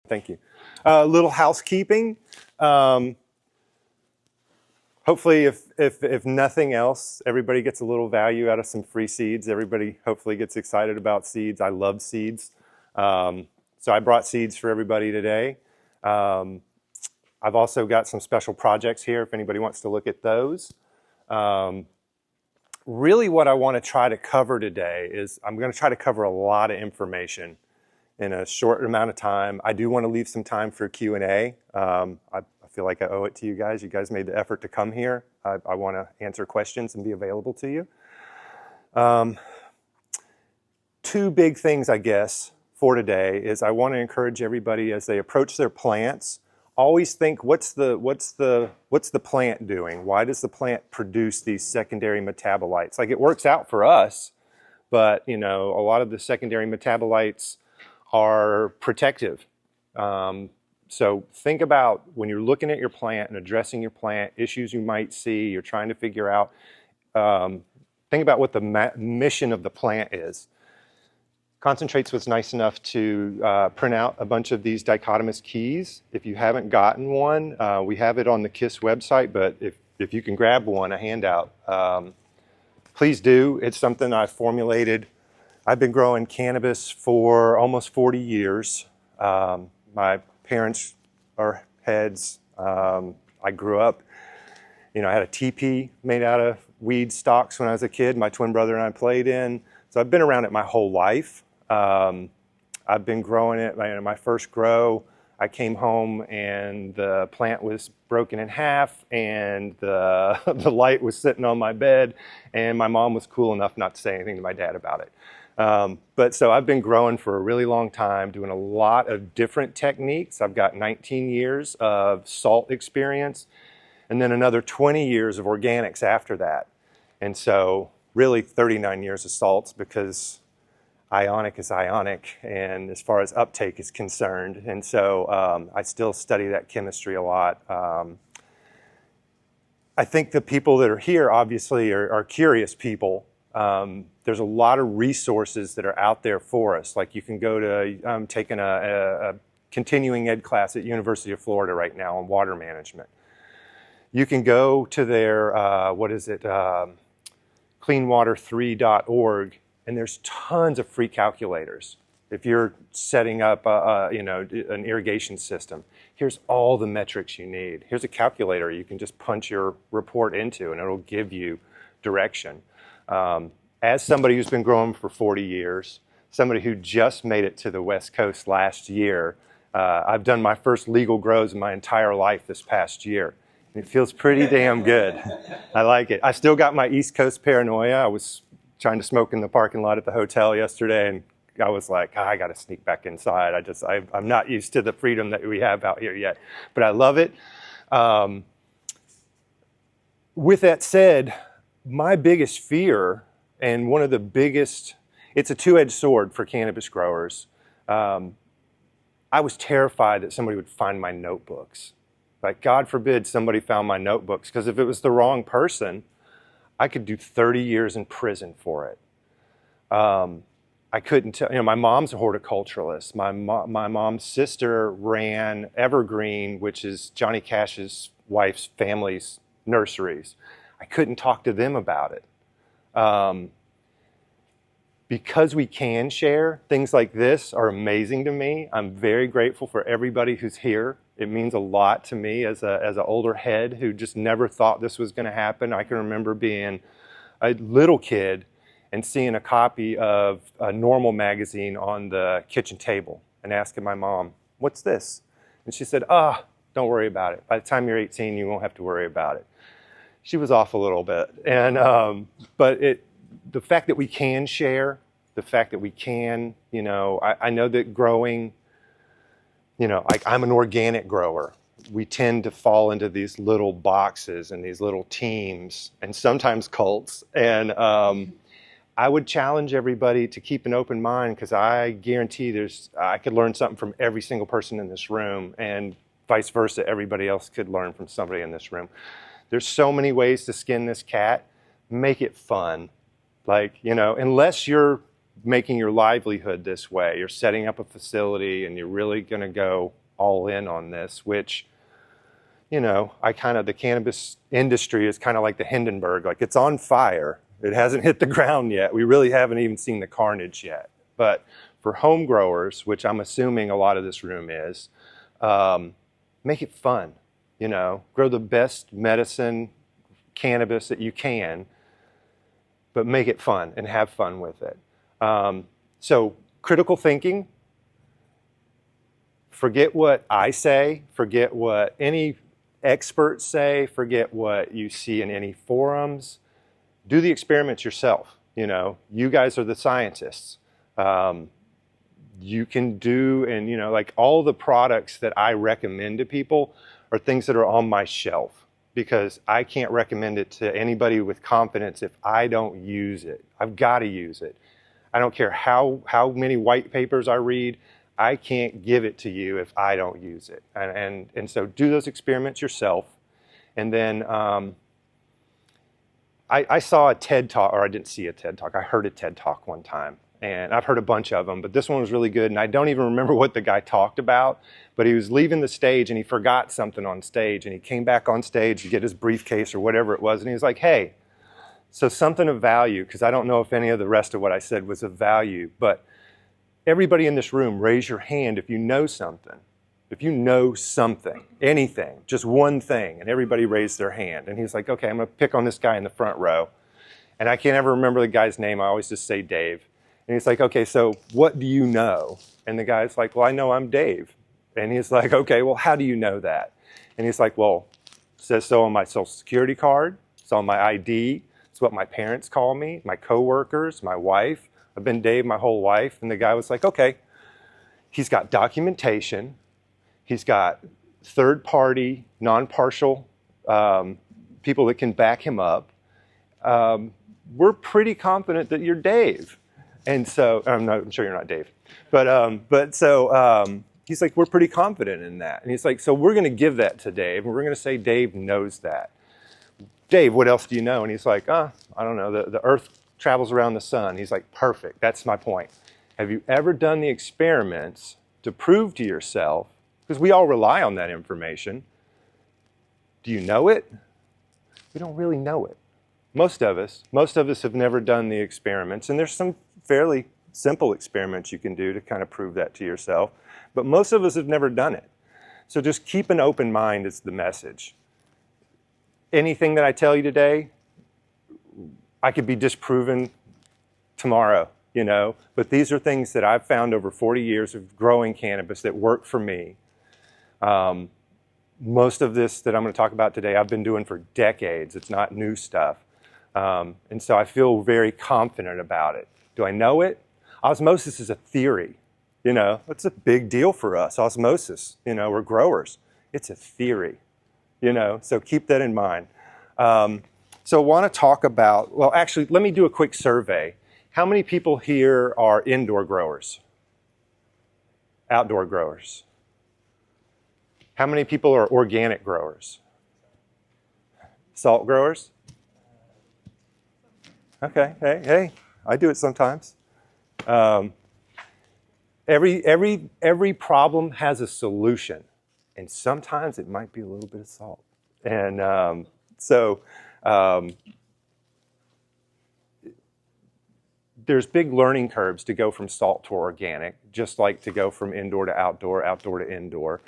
Thank you. Little housekeeping. Hopefully, if nothing else, everybody gets a little value out of some free seeds. Everybody hopefully gets excited about seeds. I love seeds. So I brought seeds for everybody today. I've also got some special projects here if anybody wants to look at those. Really what I want to try to cover today is I'm going to try to cover a lot of information in a short amount of time. I do want to leave some time for Q&A. I feel like I owe it to you guys. You guys made the effort to come here. I want to answer questions and be available to you. Two big things, I guess, for today is I want to encourage everybody as they approach their plants, always think, what's the plant doing? Why does the plant produce these secondary metabolites? Like, it works out for us, but you know, a lot of the secondary metabolites are protective. So think about when you're looking at your plant and addressing your plant, issues you might see, you're trying to figure out, think about what the mission of the plant is. Concentrates was nice enough to print out a bunch of these dichotomous keys. If you haven't gotten one, we have it on the KIS website, but if you can grab one, a handout, please do. It's something I formulated. I've been growing cannabis for almost 40 years. My parents are heads. I grew up, you know, I had a teepee made out of weed stalks when I was a kid. My twin brother and I played in. So I've been around it my whole life. I've been growing it. My first grow, I came home and the plant was broken in half and the light was sitting on my bed, and my mom was cool enough not to say anything to my dad about it. But so I've been growing for a really long time, doing a lot of different techniques. I've got 19 years of salt experience and then another 20 years of organics after that. And so really 39 years of salts, because ionic is ionic and as far as uptake is concerned. And so I still study that chemistry a lot. I think the people that are here obviously are curious people. There's a lot of resources that are out there for us. Like, you can go to, I'm taking a continuing ed class at University of Florida right now on water management. You can go to their, cleanwater3.org, and there's tons of free calculators. If you're setting up, an irrigation system, here's all the metrics you need. Here's a calculator you can just punch your report into, and it'll give you direction. As somebody who's been growing for 40 years, somebody who just made it to the West Coast last year, I've done my first legal grows in my entire life this past year. And it feels pretty damn good. I like it. I still got my East Coast paranoia. I was trying to smoke in the parking lot at the hotel yesterday, and I was like, I got to sneak back inside. I'm not used to the freedom that we have out here yet, but I love it. With that said, my biggest fear, and one of the biggest, it's a two-edged sword for cannabis growers. I was terrified that somebody would find my notebooks. Like, God forbid somebody found my notebooks, because if it was the wrong person, I could do 30 years in prison for it. I couldn't tell, my mom's a horticulturalist. My mom's sister ran Evergreen, which is Johnny Cash's wife's family's nurseries. I couldn't talk to them about it. Because we can share, things like this are amazing to me. I'm very grateful for everybody who's here. It means a lot to me as an older head who just never thought this was going to happen. I can remember being a little kid and seeing a copy of a Normal magazine on the kitchen table and asking my mom, "What's this?" And she said, "Don't worry about it. By the time you're 18, you won't have to worry about it." She was off a little bit. And, but the fact that we can share, the fact that we can, I know that growing, like, I'm an organic grower. We tend to fall into these little boxes and these little teams and sometimes cults. And I would challenge everybody to keep an open mind, because I guarantee I could learn something from every single person in this room, and vice versa, everybody else could learn from somebody in this room. There's so many ways to skin this cat. Make it fun. Like, unless you're making your livelihood this way. You're setting up a facility and you're really going to go all in on this, which, you know, the cannabis industry is kind of like the Hindenburg, like it's on fire. It hasn't hit the ground yet. We really haven't even seen the carnage yet. But for home growers, which I'm assuming a lot of this room is, make it fun, you know, grow the best medicine cannabis that you can, but make it fun and have fun with it. So critical thinking, forget what I say, forget what any experts say, forget what you see in any forums. Do the experiments yourself. You know, you guys are the scientists. You can do, and you know, like all the products that I recommend to people are things that are on my shelf, because I can't recommend it to anybody with confidence if I don't use it. I've got to use it. I don't care how many white papers I read, I can't give it to you if I don't use it. And so do those experiments yourself. And then I saw a TED Talk, or I didn't see a TED Talk, I heard a TED Talk one time. And I've heard a bunch of them, but this one was really good. And I don't even remember what the guy talked about, but he was leaving the stage and he forgot something on stage. And he came back on stage to get his briefcase or whatever it was. And he was like, hey, so something of value, because I don't know if any of the rest of what I said was of value, but everybody in this room, raise your hand if you know something. If you know something, anything, just one thing, and everybody raised their hand. And he's like, okay, I'm going to pick on this guy in the front row. And I can't ever remember the guy's name. I always just say Dave. And he's like, okay, so what do you know? And the guy's like, well, I know I'm Dave. And he's like, okay, well, how do you know that? And he's like, well, it says so on my social security card. It's on my ID. It's what my parents call me, my coworkers, my wife. I've been Dave my whole life. And the guy was like, okay, he's got documentation. He's got third-party, non-partial people that can back him up. We're pretty confident that you're Dave. And so, I'm sure you're not Dave. But so he's like, we're pretty confident in that. And he's like, so we're going to give that to Dave. And we're going to say Dave knows that. Dave, what else do you know? And he's like, I don't know. The earth travels around the sun. He's like, perfect. That's my point. Have you ever done the experiments to prove to yourself, because we all rely on that information. Do you know it? We don't really know it. Most of us have never done the experiments, and there's some fairly simple experiments you can do to kind of prove that to yourself, but most of us have never done it. So just keep an open mind is the message. Anything that I tell you today, I could be disproven tomorrow, you know, but these are things that I've found over 40 years of growing cannabis that work for me. Most of this that I'm going to talk about today, I've been doing for decades. It's not new stuff. And so I feel very confident about it. Do I know it? Osmosis is a theory. You know, it's a big deal for us. Osmosis, you know, we're growers. It's a theory, you know, so keep that in mind. So I want to talk about, well, actually, let me do a quick survey. How many people here are indoor growers? Outdoor growers? How many people are organic growers? Salt growers? Okay, hey, I do it sometimes. Every problem has a solution, and sometimes it might be a little bit of salt. And there's big learning curves to go from salt to organic, just like to go from indoor to outdoor, outdoor to indoor.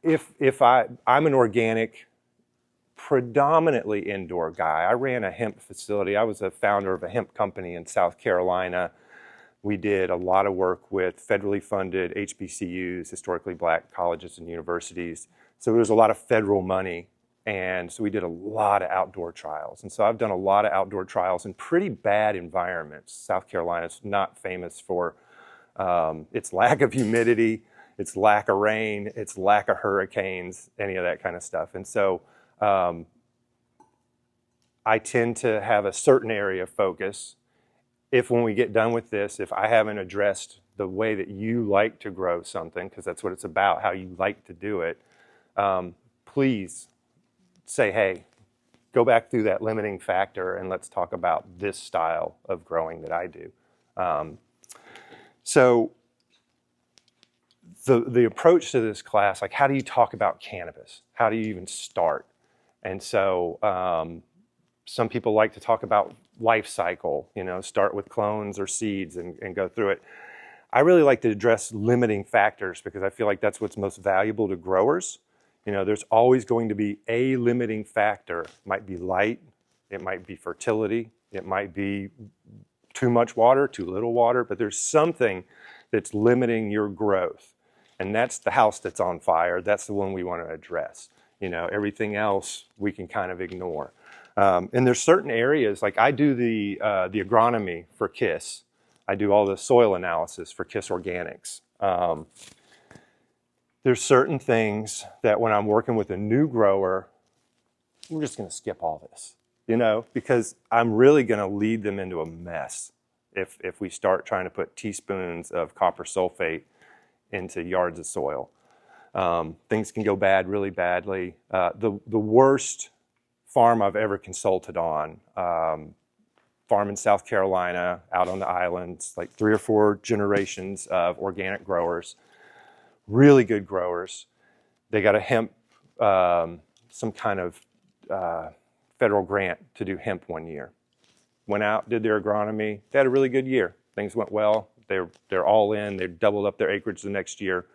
If I'm an organic, predominantly indoor guy. I ran a hemp facility. I was a founder of a hemp company in South Carolina. We did a lot of work with federally funded HBCUs, historically black colleges and universities. So there was a lot of federal money. And so we did a lot of outdoor trials. And so I've done a lot of outdoor trials in pretty bad environments. South Carolina's not famous for its lack of humidity, its lack of rain, its lack of hurricanes, any of that kind of stuff. And so I tend to have a certain area of focus. If when we get done with this, if I haven't addressed the way that you like to grow something, because that's what it's about, how you like to do it, please say, hey, go back through that limiting factor and let's talk about this style of growing that I do. So the approach to this class, like how do you talk about cannabis? How do you even start? And so some people like to talk about life cycle, you know, start with clones or seeds and go through it. I really like to address limiting factors because I feel like that's what's most valuable to growers. You know, there's always going to be a limiting factor. It might be light, it might be fertility, it might be too much water, too little water, but there's something that's limiting your growth. And that's the house that's on fire. That's the one we want to address. You know, everything else we can kind of ignore. And there's certain areas, like I do the agronomy for KIS. I do all the soil analysis for KIS Organics. There's certain things that when I'm working with a new grower, we're just going to skip all this, you know, because I'm really going to lead them into a mess if we start trying to put teaspoons of copper sulfate into yards of soil. Things can go bad really badly. The worst farm I've ever consulted on, farm in South Carolina, out on the islands, like 3 or 4 generations of organic growers, really good growers. They got a hemp, some kind of federal grant to do hemp one year. Went out, did their agronomy. They had a really good year. Things went well. They're all in. They doubled up their acreage the next year.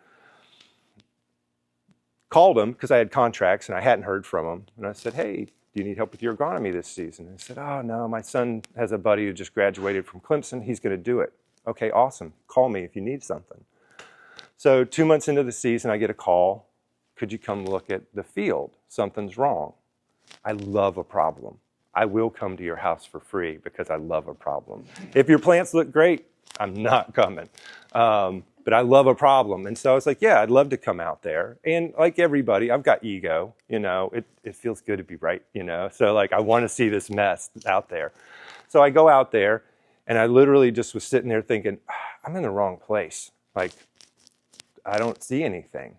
Called them because I had contracts and I hadn't heard from them. And I said, hey, do you need help with your agronomy this season? And they said, oh, no, my son has a buddy who just graduated from Clemson. He's going to do it. Okay, awesome. Call me if you need something. So 2 months into the season, I get a call. Could you come look at the field? Something's wrong. I love a problem. I will come to your house for free because I love a problem. If your plants look great, I'm not coming. But I love a problem. And so I was like, yeah, I'd love to come out there. And like everybody, I've got ego, you know, it feels good to be right, you know. So like, I want to see this mess out there. So I go out there and I literally just was sitting there thinking, I'm in the wrong place. Like, I don't see anything.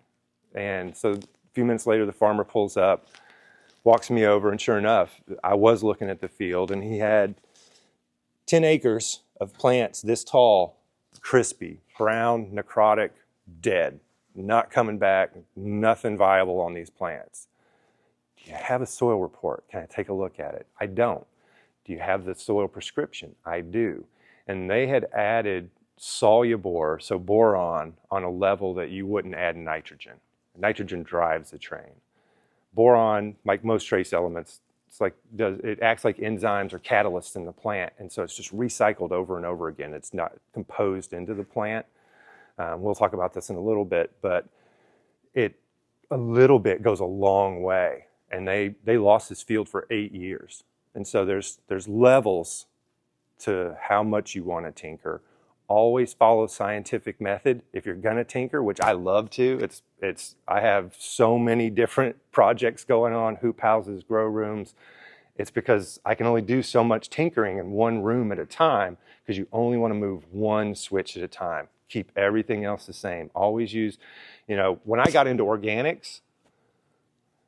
And so a few minutes later, the farmer pulls up, walks me over, and sure enough, I was looking at the field and he had 10 acres of plants this tall, crispy, brown, necrotic, dead, not coming back, nothing viable on these plants. Do you have a soil report? Can I take a look at it? I don't. Do you have the soil prescription? I do. And they had added Solubor, so boron, on a level that you wouldn't add nitrogen. Nitrogen drives the train. Boron, like most trace elements, it acts like enzymes or catalysts in the plant, and so it's just recycled over and over again. It's not composed into the plant. We'll talk about this in a little bit, but a little bit goes a long way. And they lost this field for 8 years. And so there's levels to how much you want to tinker. Always follow scientific method if you're gonna tinker, which I love to. I have so many different projects going on, hoop houses, grow rooms. It's because I can only do so much tinkering in one room at a time because you only want to move one switch at a time. Keep everything else the same. Always use, you know, when I got into organics,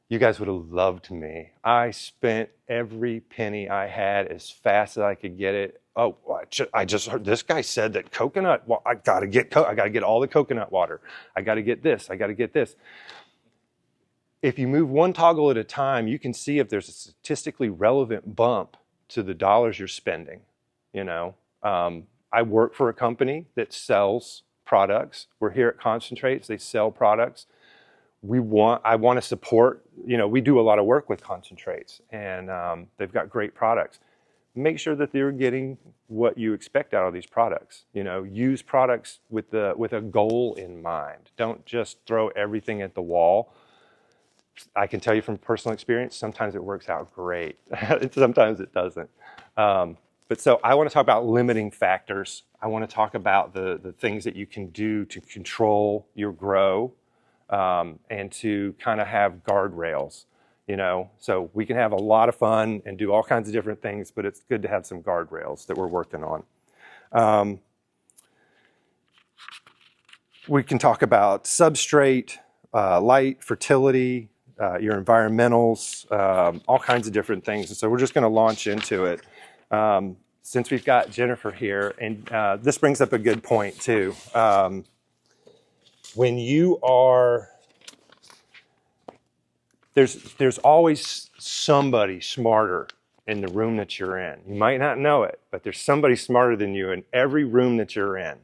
you guys would have loved me. I spent every penny I had as fast as I could get it. Oh, I just heard this guy said that coconut, well, I gotta get all the coconut water. I gotta get this, I gotta get this. If you move one toggle at a time, you can see if there's a statistically relevant bump to the dollars you're spending. You know, I work for a company that sells products. We're here at Concentrates, they sell products. I want to support, you know, we do a lot of work with Concentrates and they've got great products. Make sure that they're getting what you expect out of these products. You know, use products with a goal in mind. Don't just throw everything at the wall. I can tell you from personal experience, sometimes it works out great. Sometimes it doesn't. But so I want to talk about limiting factors. I want to talk about the things that you can do to control your grow and to kind of have guardrails. You know, so we can have a lot of fun and do all kinds of different things, but it's good to have some guardrails that we're working on. We can talk about substrate, light, fertility, your environmentals, all kinds of different things. And so we're just going to launch into it. Since we've got Jennifer here, and this brings up a good point too. When you are, there's always somebody smarter in the room that you're in. You might not know it, but there's somebody smarter than you in every room that you're in.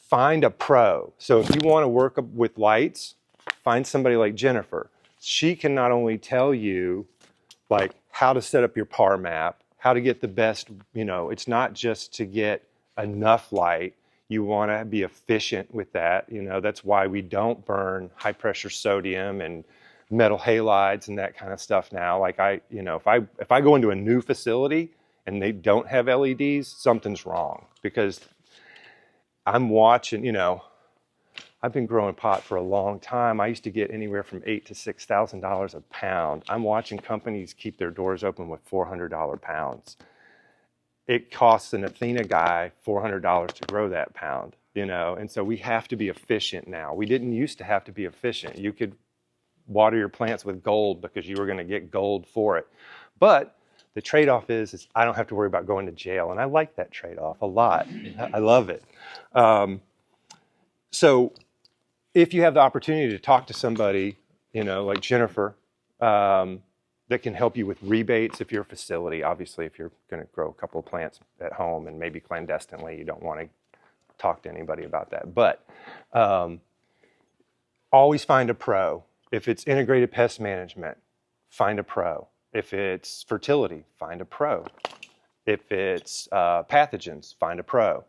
Find a pro. So if you want to work with lights, find somebody like Jennifer. She can not only tell you like how to set up your PAR map, how to get the best, it's not just to get enough light. You want to be efficient with that. That's why we don't burn high pressure sodium and metal halides and that kind of stuff now. Like if I go into a new facility and they don't have LEDs, something's wrong, because I'm watching, I've been growing pot for a long time. I used to get anywhere from $8,000 to $6,000 a pound. I'm watching companies keep their doors open with $400 pounds. It costs an Athena guy $400 to grow that pound, and so we have to be efficient now. We didn't used to have to be efficient. You could water your plants with gold because you were going to get gold for it. But the trade-off is I don't have to worry about going to jail, and I like that trade-off a lot. I love it. So if you have the opportunity to talk to somebody, like Jennifer, that can help you with rebates if you're a facility. Obviously, if you're going to grow a couple of plants at home and maybe clandestinely, you don't want to talk to anybody about that. But always find a pro. If it's integrated pest management, find a pro. If it's fertility, find a pro. If it's pathogens, find a pro.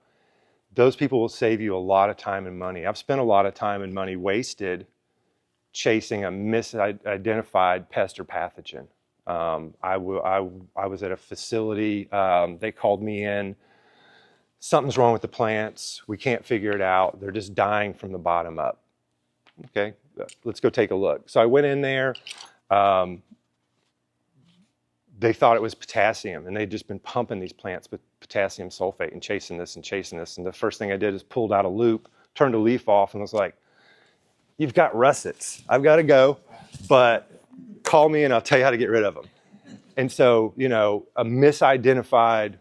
Those people will save you a lot of time and money. I've spent a lot of time and money wasted chasing a misidentified pest or pathogen. I was at a facility, they called me in, something's wrong with the plants, we can't figure it out, they're just dying from the bottom up. Okay, let's go take a look. So I went in there, they thought it was potassium, and they'd just been pumping these plants with potassium sulfate and chasing this, and the first thing I did is pulled out a loop, turned a leaf off, and was like, you've got russets. I've got to go, but call me and I'll tell you how to get rid of them. And so, a misidentified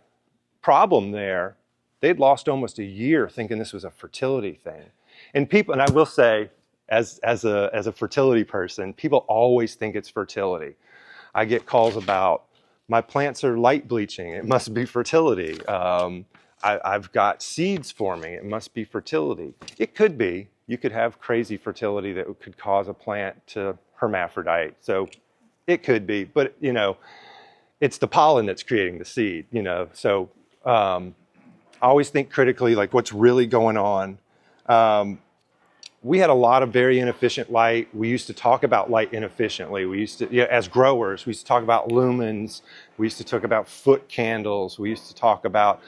problem there. They'd lost almost a year thinking this was a fertility thing. And I will say, as a fertility person, people always think it's fertility. I get calls about, my plants are light bleaching, it must be fertility. I've got seeds forming, it must be fertility. It could be. You could have crazy fertility that could cause a plant to hermaphrodite. So it could be, but it's the pollen that's creating the seed, So I always think critically, like what's really going on. We had a lot of very inefficient light. We used to talk about light inefficiently. We used to, as growers, we used to talk about lumens. We used to talk about foot candles. We used to talk about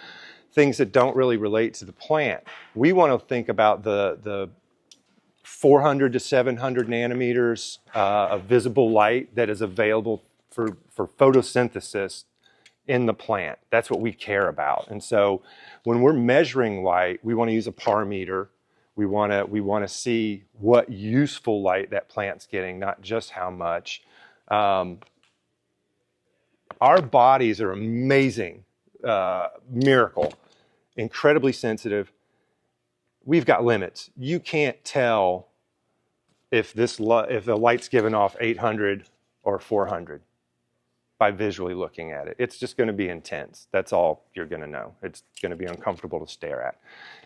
things that don't really relate to the plant. We want to think about the 400 to 700 nanometers of visible light that is available for photosynthesis in the plant. That's what we care about. And so when we're measuring light, we want to use a PAR meter. We want to see what useful light that plant's getting, not just how much. Our bodies are amazing, miracle, incredibly sensitive. We've got limits. You can't tell if the light's giving off 800 or 400 by visually looking at it. It's just going to be intense. That's all you're going to know. It's going to be uncomfortable to stare at.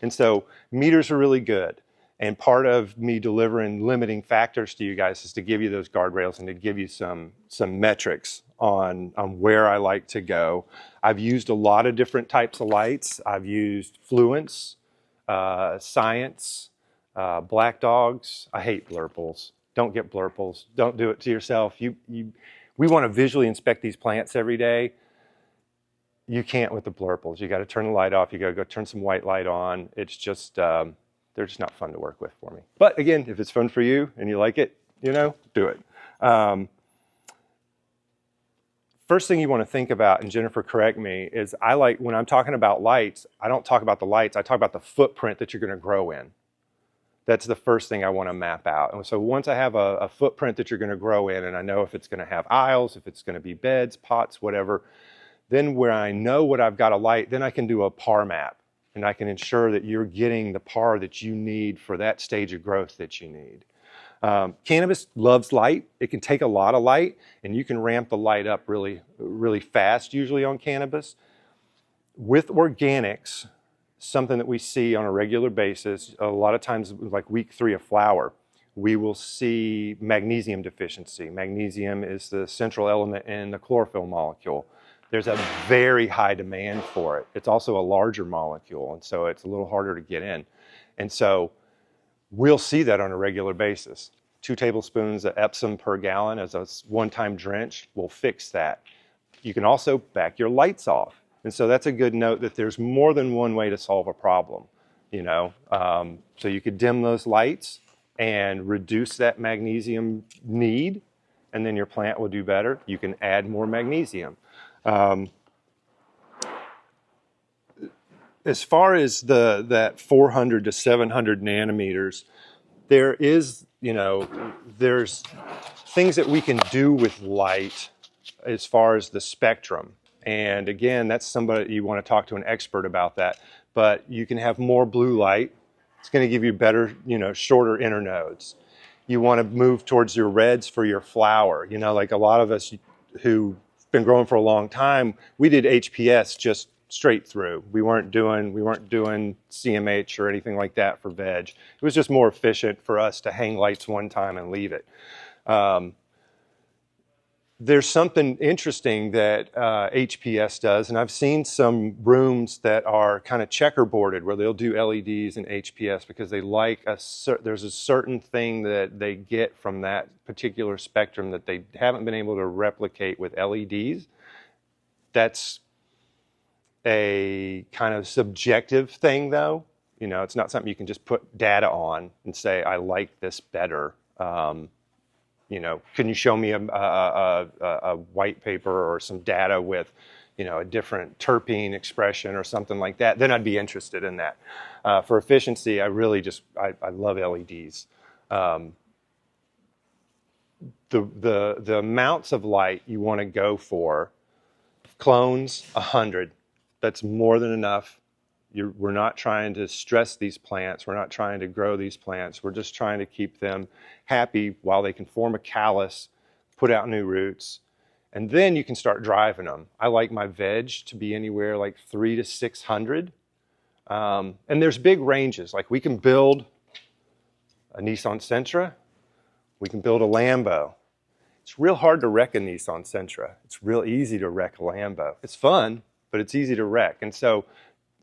And so meters are really good. And part of me delivering limiting factors to you guys is to give you those guardrails and to give you some metrics on where I like to go. I've used a lot of different types of lights. I've used fluence, science, black dogs. I hate blurples. Don't get blurples. Don't do it to yourself. We want to visually inspect these plants every day. You can't with the blurples. You got to turn the light off. You got to go turn some white light on. It's just, they're just not fun to work with for me. But again, if it's fun for you and you like it, do it. First thing you want to think about, and Jennifer, correct me, is when I'm talking about lights, I don't talk about the lights. I talk about the footprint that you're going to grow in. That's the first thing I want to map out. And so once I have a footprint that you're going to grow in, and I know if it's going to have aisles, if it's going to be beds, pots, whatever, then where I know what I've got to light, then I can do a par map. And I can ensure that you're getting the par that you need for that stage of growth that you need. Cannabis loves light. It can take a lot of light, and you can ramp the light up really, really fast, usually on cannabis. With organics, something that we see on a regular basis, a lot of times like week 3 of flower, we will see magnesium deficiency. Magnesium is the central element in the chlorophyll molecule. There's a very high demand for it. It's also a larger molecule, and so it's a little harder to get in. And so we'll see that on a regular basis. 2 tablespoons of Epsom per gallon as a one-time drench will fix that. You can also back your lights off. And so that's a good note that there's more than one way to solve a problem, you know. So you could dim those lights and reduce that magnesium need, and then your plant will do better. You can add more magnesium. As far as that 400 to 700 nanometers, there is, you know, there's things that we can do with light as far as the spectrum. And again, that's somebody you want to talk to an expert about that. But you can have more blue light. It's going to give you better, you know, shorter internodes. You want to move towards your reds for your flower. You know, like a lot of us who've been growing for a long time, we did HPS just straight through. We weren't doing CMH or anything like that for veg. It was just more efficient for us to hang lights one time and leave it. There's something interesting that HPS does, and I've seen some rooms that are kind of checkerboarded where they'll do LEDs and HPS because they like there's a certain thing that they get from that particular spectrum that they haven't been able to replicate with LEDs. That's a kind of subjective thing, though. You know, it's not something you can just put data on and say, I like this better. You know, can you show me a white paper or some data with, you know, a different terpene expression or something like that? Then I'd be interested in that. For efficiency, I really just, I love LEDs. The amounts of light you want to go for, clones, 100. That's more than enough. We're not trying to stress these plants. We're not trying to grow these plants. We're just trying to keep them happy while they can form a callus, put out new roots, and then you can start driving them. I like my veg to be anywhere like 300 to 600. And there's big ranges. Like we can build a Nissan Sentra. We can build a Lambo. It's real hard to wreck a Nissan Sentra. It's real easy to wreck a Lambo. It's fun, but it's easy to wreck. And so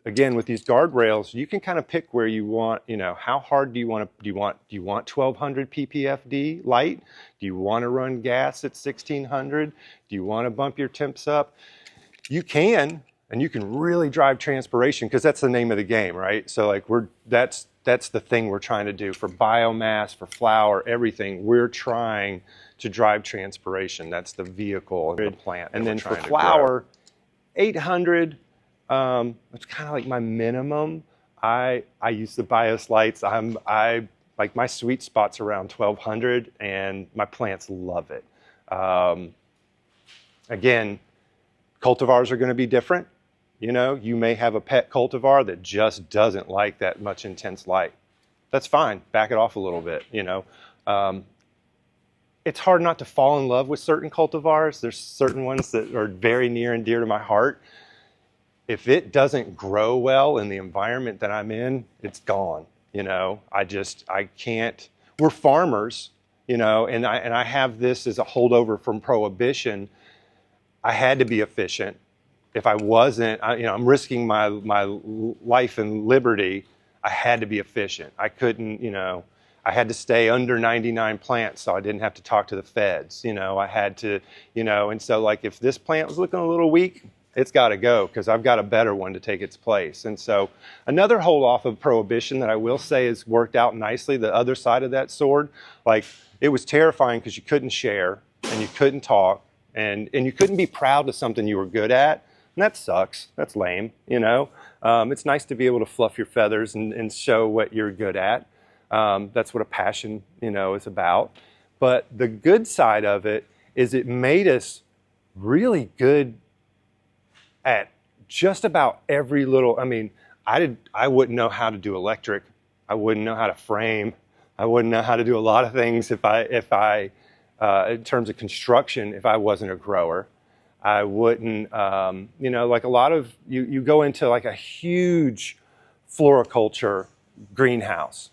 again, with these guardrails, you can kind of pick where you want, you know, how hard do you want to, do you want 1200 ppfd light? Do you want to run gas at 1600? Do you want to bump your temps up? You can, and you can really drive transpiration because that's the name of the game, right? So like that's the thing we're trying to do for biomass, for flower, everything. We're trying to drive transpiration. That's the vehicle of the plant. And then for flower, 800, it's kind of like my minimum. I use the BIOS lights. I like my sweet spot's around 1200, and my plants love it. Again, cultivars are going to be different. You know, you may have a pet cultivar that just doesn't like that much intense light. That's fine. Back it off a little bit. You know, it's hard not to fall in love with certain cultivars. There's certain ones that are very near and dear to my heart. If it doesn't grow well in the environment that I'm in, it's gone. You know, I can't. We're farmers, you know, and I have this as a holdover from Prohibition. I had to be efficient. If I wasn't, you know, I'm risking my life and liberty. I had to be efficient. I couldn't, you know, I had to stay under 99 plants so I didn't have to talk to the feds. You know, I had to, you know, and so like if this plant was looking a little weak, it's got to go because I've got a better one to take its place. And so another hold off of Prohibition that I will say has worked out nicely, the other side of that sword, like it was terrifying because you couldn't share and you couldn't talk and you couldn't be proud of something you were good at. And that sucks. That's lame, you know. It's nice to be able to fluff your feathers and show what you're good at. That's what a passion, is about. But the good side of it is it made us really good at just about every little, I wouldn't know how to do electric. I wouldn't know how to frame. I wouldn't know how to do a lot of things if I in terms of construction, if I wasn't a grower. I wouldn't, like a lot of, you go into like a huge floriculture greenhouse.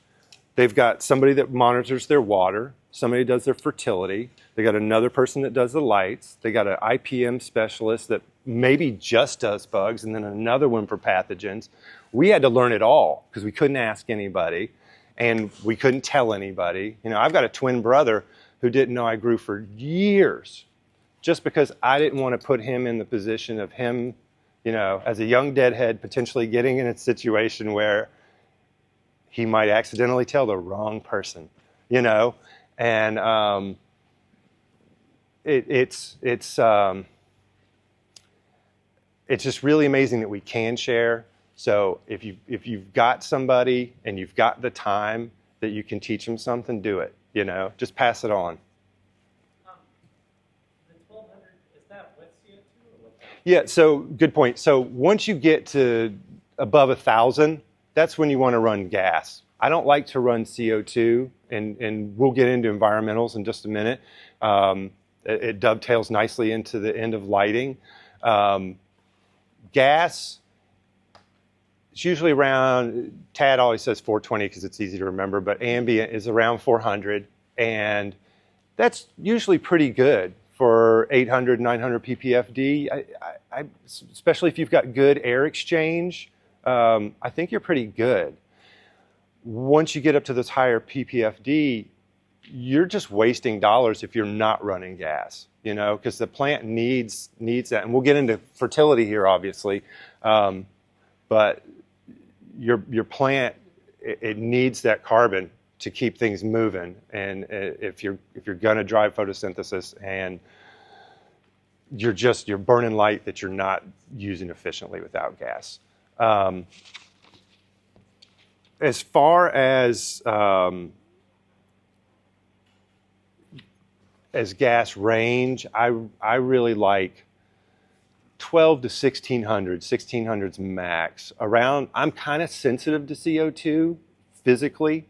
They've got somebody that monitors their water, somebody does their fertility, they got another person that does the lights, they got an IPM specialist that maybe just does bugs, and then another one for pathogens. We had to learn it all because we couldn't ask anybody and we couldn't tell anybody. I've got a twin brother who didn't know I grew for years just because I didn't want to put him in the position of him, as a young deadhead, potentially getting in a situation where he might accidentally tell the wrong person, and it's just really amazing that we can share. So if you've got somebody and you've got the time that you can teach them something, do it. Just pass it on. The 1200, is that with CO2 or without? Yeah. So good point. So once you get to above 1,000, that's when you want to run gas. I don't like to run CO2, and we'll get into environmentals in just a minute. It dovetails nicely into the end of lighting. Gas, it's usually around, Tad always says 420 because it's easy to remember, but ambient is around 400, and that's usually pretty good for 800, 900 ppfd. Especially if you've got good air exchange, I think you're pretty good. Once you get up to this higher ppfd, you're just wasting dollars if you're not running gas, because the plant needs that. And we'll get into fertility here, obviously, but your plant, it needs that carbon to keep things moving. And if you're going to drive photosynthesis and you're burning light that you're not using efficiently without gas. As far as gas range, I really like 12 to 1600, 1600's max. I'm kind of sensitive to CO2 physically.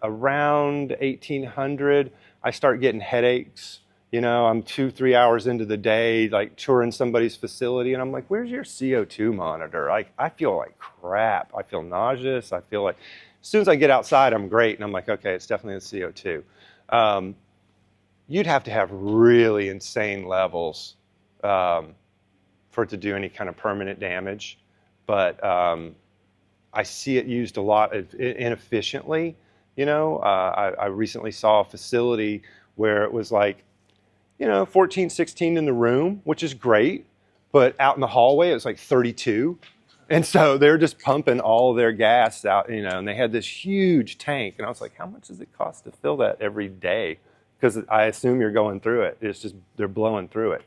Around 1800, I start getting headaches. I'm 2-3 hours into the day, like touring somebody's facility, and I'm like, where's your CO2 monitor? I feel like crap. I feel nauseous. I feel like, as soon as I get outside, I'm great. And I'm like, okay, it's definitely the CO2. You'd have to have really insane levels for it to do any kind of permanent damage. But I see it used a lot inefficiently. I recently saw a facility where it was like, 14, 16 in the room, which is great, but out in the hallway, it was like 32. And so they're just pumping all their gas out, and they had this huge tank. And I was like, how much does it cost to fill that every day? Because I assume you're going through it. It's just, they're blowing through it.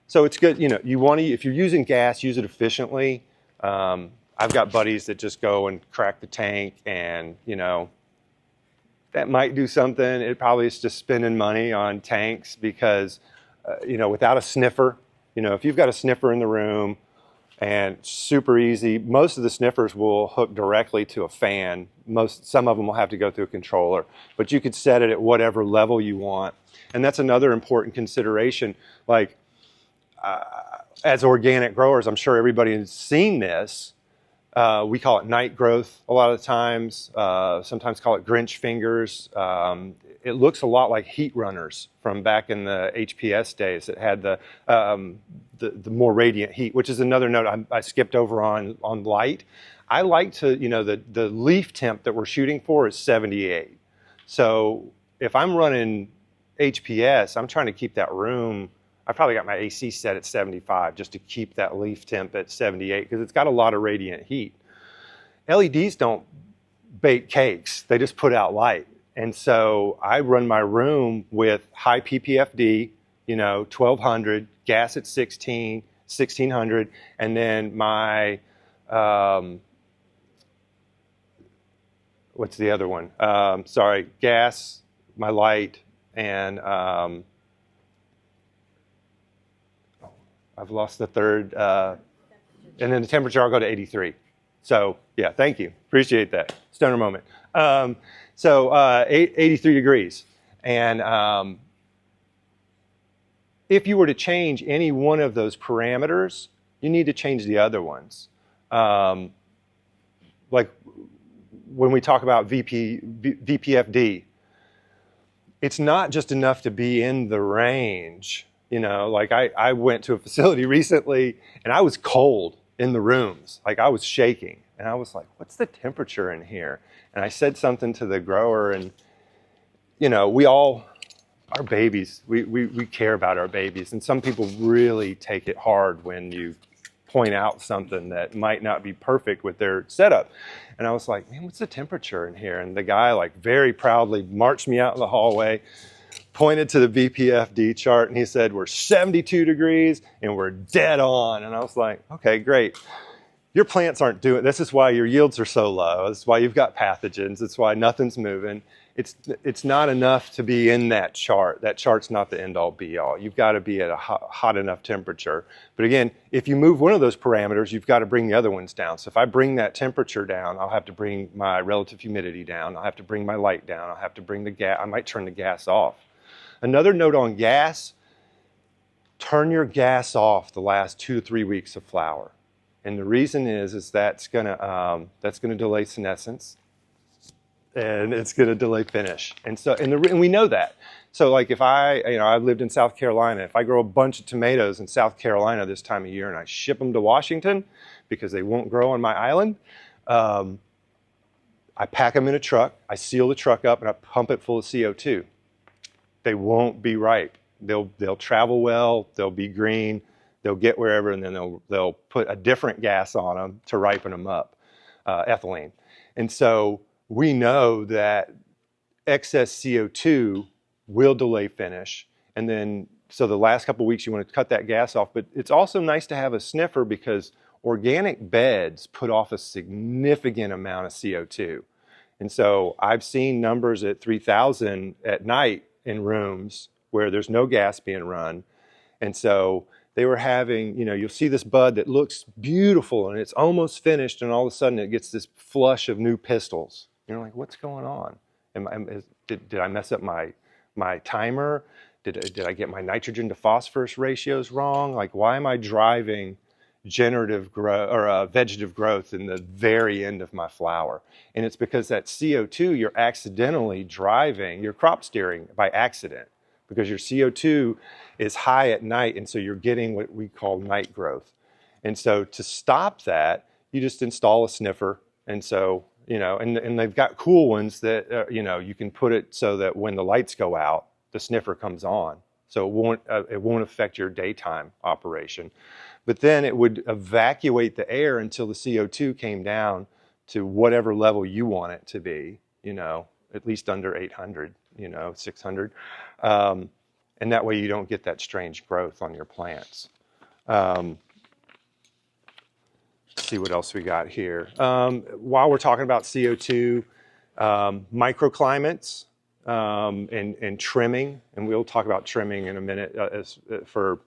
So it's good, if you're using gas, use it efficiently. I've got buddies that just go and crack the tank, and, that might do something. It probably is just spending money on tanks because, without a sniffer, if you've got a sniffer in the room, and super easy, most of the sniffers will hook directly to a fan. Some of them will have to go through a controller, but you could set it at whatever level you want. And that's another important consideration. Like, as organic growers, I'm sure everybody has seen this. We call it night growth a lot of the times, sometimes call it Grinch fingers. It looks a lot like heat runners from back in the HPS days that had the more radiant heat, which is another note I skipped over on light. I like to, the leaf temp that we're shooting for is 78. So if I'm running HPS, I'm trying to keep that room, I probably got my AC set at 75 just to keep that leaf temp at 78 because it's got a lot of radiant heat. LEDs don't bake cakes, they just put out light. And so I run my room with high PPFD, 1200, gas at 16, 1600, and then my what's the other one? Sorry, gas, my light, and I've lost the third. And then the temperature, I'll go to 83. So yeah, thank you. Appreciate that. Stoner moment. 83 degrees. And if you were to change any one of those parameters, you need to change the other ones. Like when we talk about VPFD, it's not just enough to be in the range. You know, like I went to a facility recently and I was cold in the rooms. Like I was shaking and I was like, what's the temperature in here? And I said something to the grower and, you know, our babies, we care about our babies. And some people really take it hard when you point out something that might not be perfect with their setup. And I was like, man, what's the temperature in here? And the guy like very proudly marched me out in the hallway, pointed to the VPFD chart, and he said, we're 72 degrees and we're dead on. And I was like, okay, great. Your plants aren't doing, this is why your yields are so low. This is why you've got pathogens. It's why nothing's moving. It's not enough to be in that chart. That chart's not the end all be all. You've got to be at a hot enough temperature. But again, if you move one of those parameters, you've got to bring the other ones down. So if I bring that temperature down, I'll have to bring my relative humidity down. I'll have to bring my light down. I'll have to bring the gas. I might turn the gas off. Another note on gas, turn your gas off the last 2 to 3 weeks of flower. And the reason is that's gonna delay senescence, and it's gonna delay finish. And so, and we know that. So like if I've lived in South Carolina, if I grow a bunch of tomatoes in South Carolina this time of year and I ship them to Washington because they won't grow on my island, I pack them in a truck, I seal the truck up, and I pump it full of CO2. They won't be ripe. They'll travel well, they'll be green, they'll get wherever, and then they'll put a different gas on them to ripen them up, ethylene. And so we know that excess CO2 will delay finish. And then, so the last couple of weeks you want to cut that gas off, but it's also nice to have a sniffer because organic beds put off a significant amount of CO2. And so I've seen numbers at 3,000 at night in rooms where there's no gas being run. And so they were having, you'll see this bud that looks beautiful and it's almost finished, and all of a sudden it gets this flush of new pistils. You're like, what's going on? Did I mess up my timer? Did I get my nitrogen to phosphorus ratios wrong? Like, why am I driving generative growth or vegetative growth in the very end of my flower? And it's because that CO2, you're accidentally driving your crop steering by accident, because your CO2 is high at night, and so you're getting what we call night growth. And so to stop that, you just install a sniffer. And so, and they've got cool ones that, you can put it so that when the lights go out, the sniffer comes on. So it won't affect your daytime operation. But then it would evacuate the air until the CO2 came down to whatever level you want it to be, at least under 800, 600. And that way you don't get that strange growth on your plants. Let's see what else we got here. While we're talking about CO2, microclimates and trimming, and we'll talk about trimming in a minute for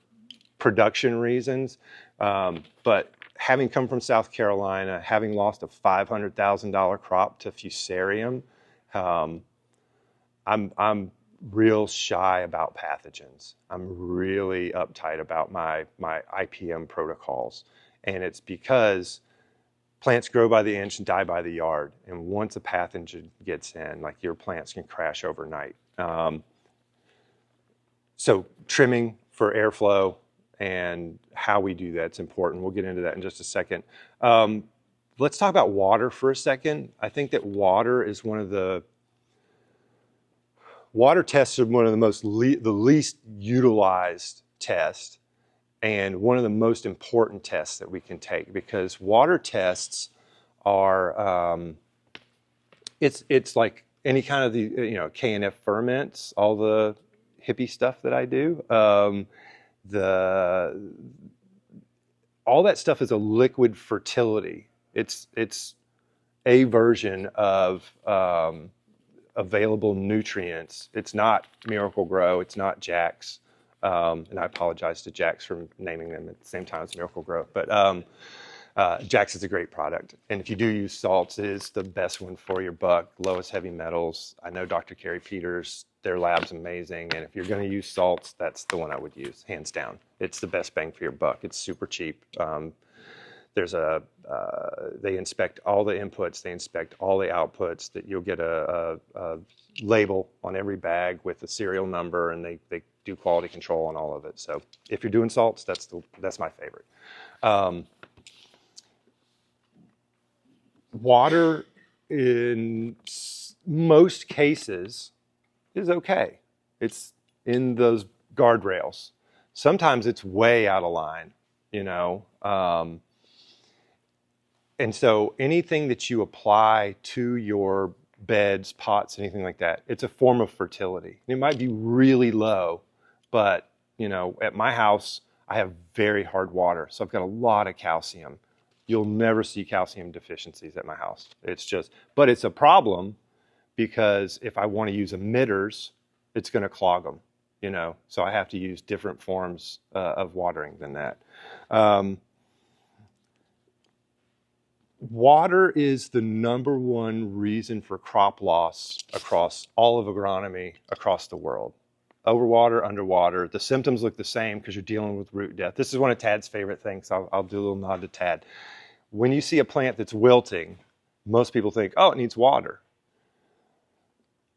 production reasons. But having come from South Carolina, having lost a $500,000 crop to fusarium, I'm real shy about pathogens. I'm really uptight about my IPM protocols. And it's because plants grow by the inch and die by the yard. And once a pathogen gets in, like, your plants can crash overnight. So trimming for airflow and how we do that's important. We'll get into that in just a second. Let's talk about water for a second. I think that water tests are one of the least utilized tests, and one of the most important tests that we can take, because water tests are, it's like any kind of the, KNF ferments, all the hippie stuff that I do. All that stuff is a liquid fertility. It's a version of available nutrients. It's not Miracle Grow. It's not Jack's. And I apologize to Jack's for naming them at the same time as Miracle Grow. But Jack's is a great product. And if you do use salts, it is the best one for your buck, lowest heavy metals. I know Dr. Carrie Peters, their lab's amazing. And if you're going to use salts, that's the one I would use, hands down. It's the best bang for your buck. It's super cheap. They inspect all the inputs, they inspect all the outputs, that you'll get a label on every bag with a serial number, and they do quality control on all of it. So if you're doing salts, that's my favorite. Water in most cases is okay. It's in those guardrails. Sometimes it's way out of line, you know. And so anything that you apply to your beds, pots, anything like that, it's a form of fertility. It might be really low, but you know, at my house, I have very hard water, so I've got a lot of calcium. You'll never see calcium deficiencies at my house. It's just, but it's a problem because if I want to use emitters, it's going to clog them, you know, so I have to use different forms of watering than that. Water is the #1 reason for crop loss across all of agronomy across the world. Overwater, underwater. The symptoms look the same because you're dealing with root death. This is one of Tad's favorite things. I'll do a little nod to Tad. When you see a plant that's wilting, most people think, oh, it needs water.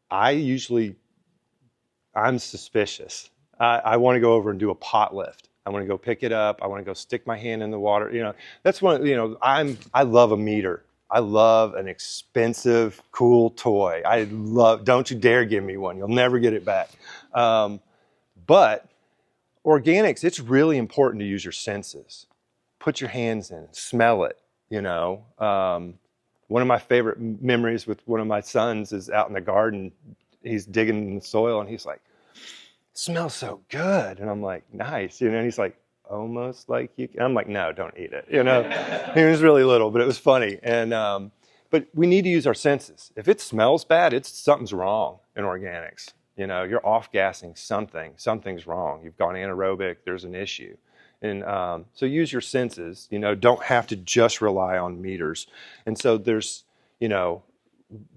I'm suspicious. I want to go over and do a pot lift. I want to go pick it up. I want to go stick my hand in the water. You know, that's one, you know, I love a meter. I love an expensive, cool toy. Don't you dare give me one. You'll never get it back. But organics, it's really important to use your senses. Put your hands in, smell it, you know. One of my favorite memories with one of my sons is out in the garden. He's digging in the soil and he's like, smells so good. And I'm like, nice. You know, and he's like, almost like you can. I'm like, no, don't eat it. You know, he was really little, but it was funny. And, but we need to use our senses. If it smells bad, something's wrong in organics. You know, you're off-gassing something. Something's wrong. You've gone anaerobic. There's an issue. And so use your senses. You know, don't have to just rely on meters. And so there's, you know,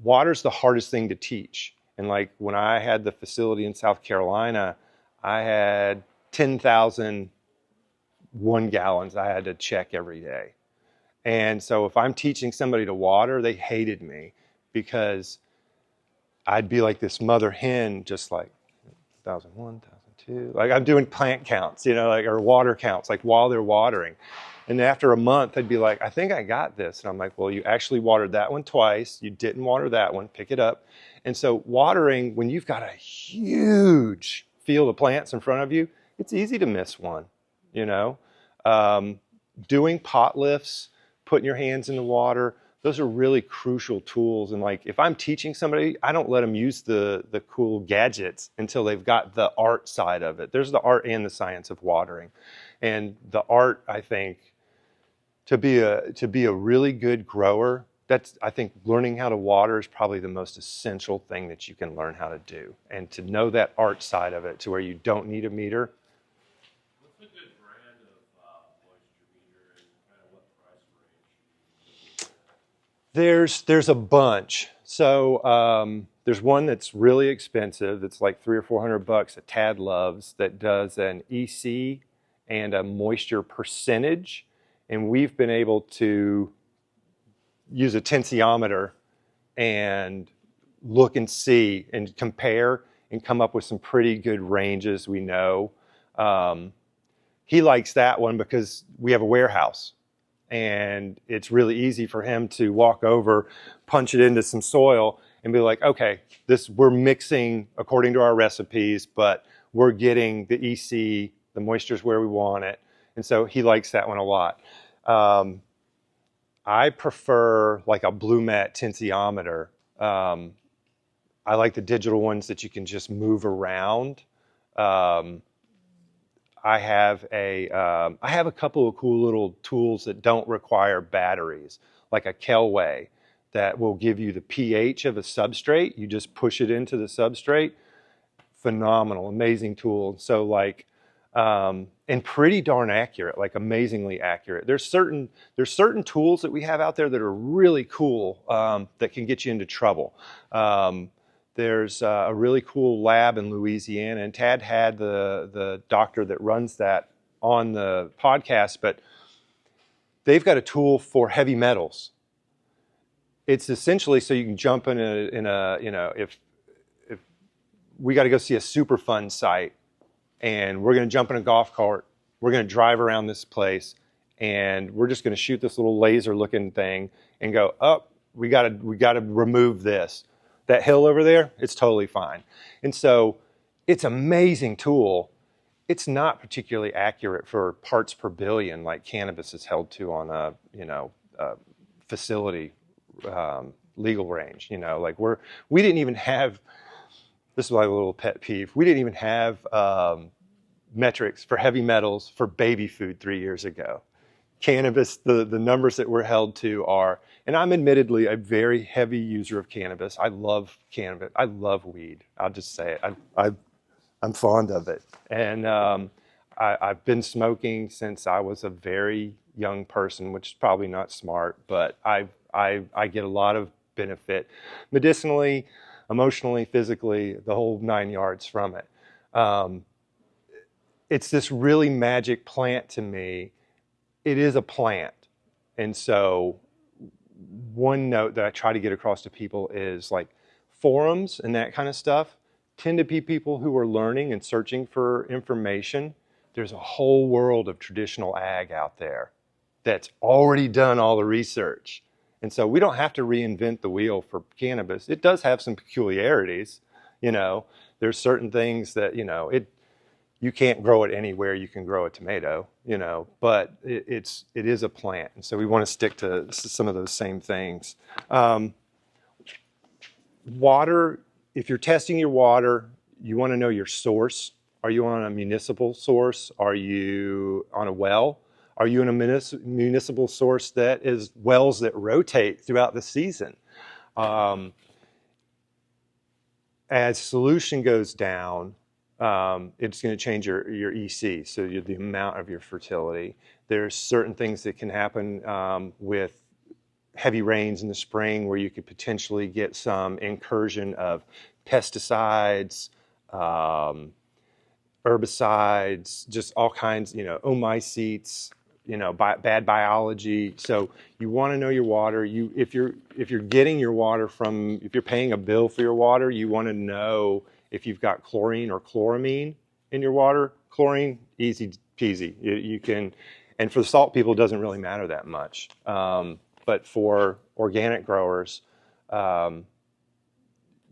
water's the hardest thing to teach. And like when I had the facility in South Carolina, I had 10,000 1-gallons I had to check every day. And so if I'm teaching somebody to water, they hated me because I'd be like this mother hen, just like 1,001, 1,002. Like I'm doing plant counts, you know, like, or water counts, like while they're watering. And after a month, I'd be like, I think I got this. And I'm like, well, you actually watered that one twice. You didn't water that one. Pick it up. And so watering, when you've got a huge field of plants in front of you, it's easy to miss one, you know. Doing pot lifts, putting your hands in the water, those are really crucial tools. And like, if I'm teaching somebody, I don't let them use the cool gadgets until they've got the art side of it. There's the art and the science of watering. And the art, I think, to be a really good grower, I think learning how to water is probably the most essential thing that you can learn how to do. And to know that art side of it to where you don't need a meter. What's a good brand of moisture meter and kind of what price range? There's a bunch. So there's one that's really expensive that's like $300 or $400 that Tad loves that does an EC and a moisture percentage. And we've been able to use a tensiometer and look and see and compare and come up with some pretty good ranges we know. He likes that one because we have a warehouse and it's really easy for him to walk over, punch it into some soil and be like, okay, we're mixing according to our recipes, but we're getting the EC, the moisture's where we want it. And so he likes that one a lot. I prefer like a Blue Mat tensiometer. I like the digital ones that you can just move around. I have a couple of cool little tools that don't require batteries, like a Kelway that will give you the pH of a substrate. You just push it into the substrate. Phenomenal, amazing tool. So like, and pretty darn accurate, like amazingly accurate. There's certain tools that we have out there that are really cool, that can get you into trouble. There's a really cool lab in Louisiana, and Tad had the doctor that runs that on the podcast, but they've got a tool for heavy metals. It's essentially so you can jump in a you know, if we got to go see a Superfund site, and we're going to jump in a golf cart, we're going to drive around this place, and we're just going to shoot this little laser-looking thing and go, oh, we got to remove this. That hill over there, it's totally fine. And so it's an amazing tool. It's not particularly accurate for parts per billion like cannabis is held to on a, you know, facility legal range. You know, like we didn't even have, this is like a little pet peeve, we didn't even have metrics for heavy metals for baby food 3 years ago. Cannabis, the numbers that we're held to are, and I'm admittedly a very heavy user of cannabis. I love cannabis. I love weed. I'll just say it. I'm fond of it. And I've been smoking since I was a very young person, which is probably not smart, but I get a lot of benefit medicinally, emotionally, physically, the whole 9 yards from it. It's this really magic plant to me. It is a plant. And so one note that I try to get across to people is like forums and that kind of stuff tend to be people who are learning and searching for information. There's a whole world of traditional ag out there that's already done all the research. And so we don't have to reinvent the wheel for cannabis. It does have some peculiarities. You know, there's certain things that, you know, you can't grow it anywhere you can grow a tomato, you know, but it is a plant. And so we want to stick to some of those same things. Water, if you're testing your water, you want to know your source. Are you on a municipal source? Are you on a well? Are you in a municipal source that is wells that rotate throughout the season? As solution goes down, it's going to change your EC, so the amount of your fertility. There's certain things that can happen with heavy rains in the spring where you could potentially get some incursion of pesticides, herbicides, just all kinds, you know, oomycetes, you know, bad biology. So you want to know your water. If you're getting your water from, if you're paying a bill for your water, you want to know if you've got chlorine or chloramine in your water. Chlorine, easy peasy. You can, and for the salt people, it doesn't really matter that much. But for organic growers,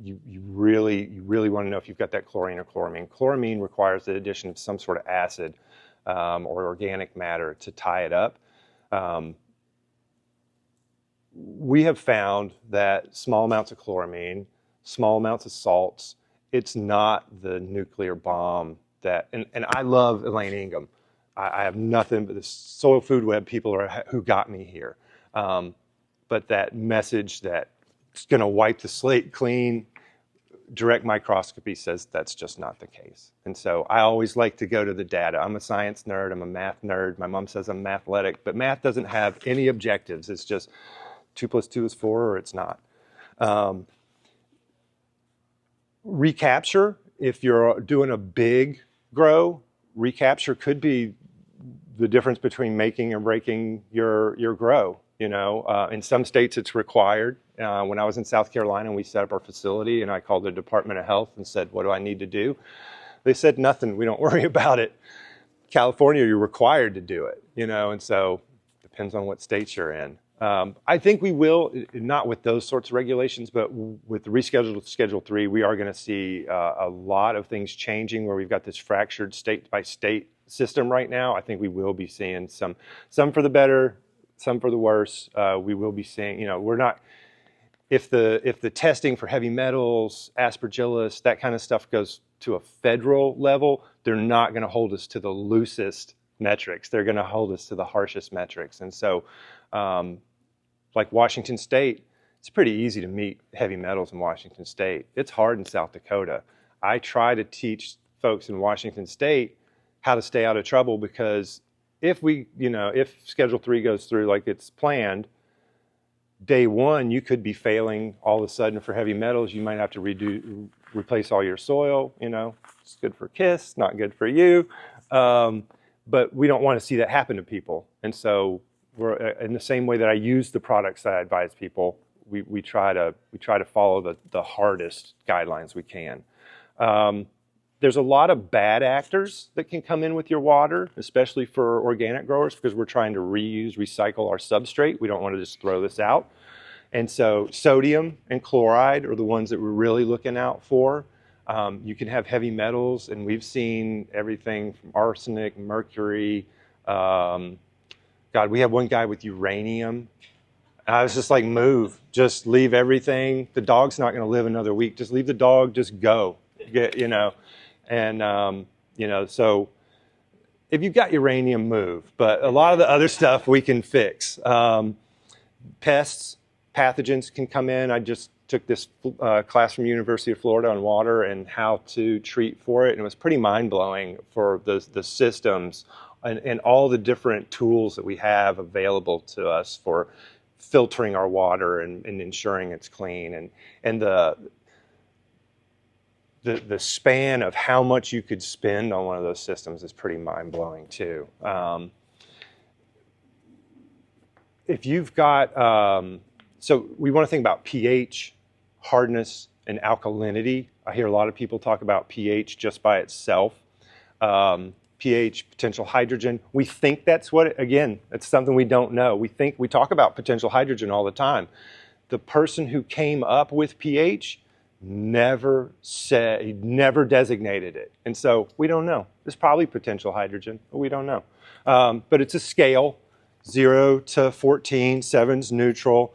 you really want to know if you've got that chlorine or chloramine. Chloramine requires the addition of some sort of acid or organic matter to tie it up. We have found that small amounts of chloramine, small amounts of salts, it's not the nuclear bomb that, and I love Elaine Ingham. I have nothing but the soil food web people who got me here. But that message that it's going to wipe the slate clean, direct microscopy says that's just not the case. And so I always like to go to the data. I'm a science nerd. I'm a math nerd. My mom says I'm mathletic, but math doesn't have any objectives. It's just 2 + 2 is 4 or it's not. Recapture, if you're doing a big grow, recapture could be the difference between making and breaking your grow. You know, in some states it's required. When I was in South Carolina, we set up our facility, and I called the Department of Health and said, what do I need to do? They said, nothing, we don't worry about it. California, you're required to do it, you know, and so it depends on what states you're in. I think we will, not with those sorts of regulations, but with the rescheduled Schedule 3, we are going to see a lot of things changing where we've got this fractured state by state system right now. I think we will be seeing some for the better, some for the worse. We will be seeing, you know, we're not, if the testing for heavy metals, aspergillus, that kind of stuff goes to a federal level, they're not going to hold us to the loosest metrics. They're going to hold us to the harshest metrics. And so, like Washington State It's pretty easy to meet heavy metals in Washington State. It's hard in South Dakota. I try to teach folks in Washington State how to stay out of trouble, because if if Schedule 3 goes through like it's planned, day one, you could be failing all of a sudden for heavy metals. You might have to replace all your soil. It's good for KIS, not good for you. But we don't want to see that happen to people. And so we're in the same way that I use the products that I advise people, we try to follow the hardest guidelines we can. There's a lot of bad actors that can come in with your water, especially for organic growers, because we're trying to recycle our substrate. We don't want to just throw this out. And so sodium and chloride are the ones that we're really looking out for. You can have heavy metals, and we've seen everything from arsenic, mercury. God, we had one guy with uranium. I was just like, move, just leave everything. The dog's not going to live another week. Just leave the dog, just go, And, so if you've got uranium, move. But a lot of the other stuff we can fix. Pests, pathogens can come in. I just took this class from University of Florida on water and how to treat for it. And it was pretty mind-blowing for the systems and all the different tools that we have available to us for filtering our water and ensuring it's clean. And the span of how much you could spend on one of those systems is pretty mind-blowing too. If you've got, so we want to think about pH, hardness, and alkalinity. I hear a lot of people talk about pH just by itself. pH, potential hydrogen. We think that's again, that's something we don't know. We talk about potential hydrogen all the time. The person who came up with pH never designated it. And so we don't know. There's probably potential hydrogen, but we don't know. But it's a scale, 0 to 14, 7's neutral,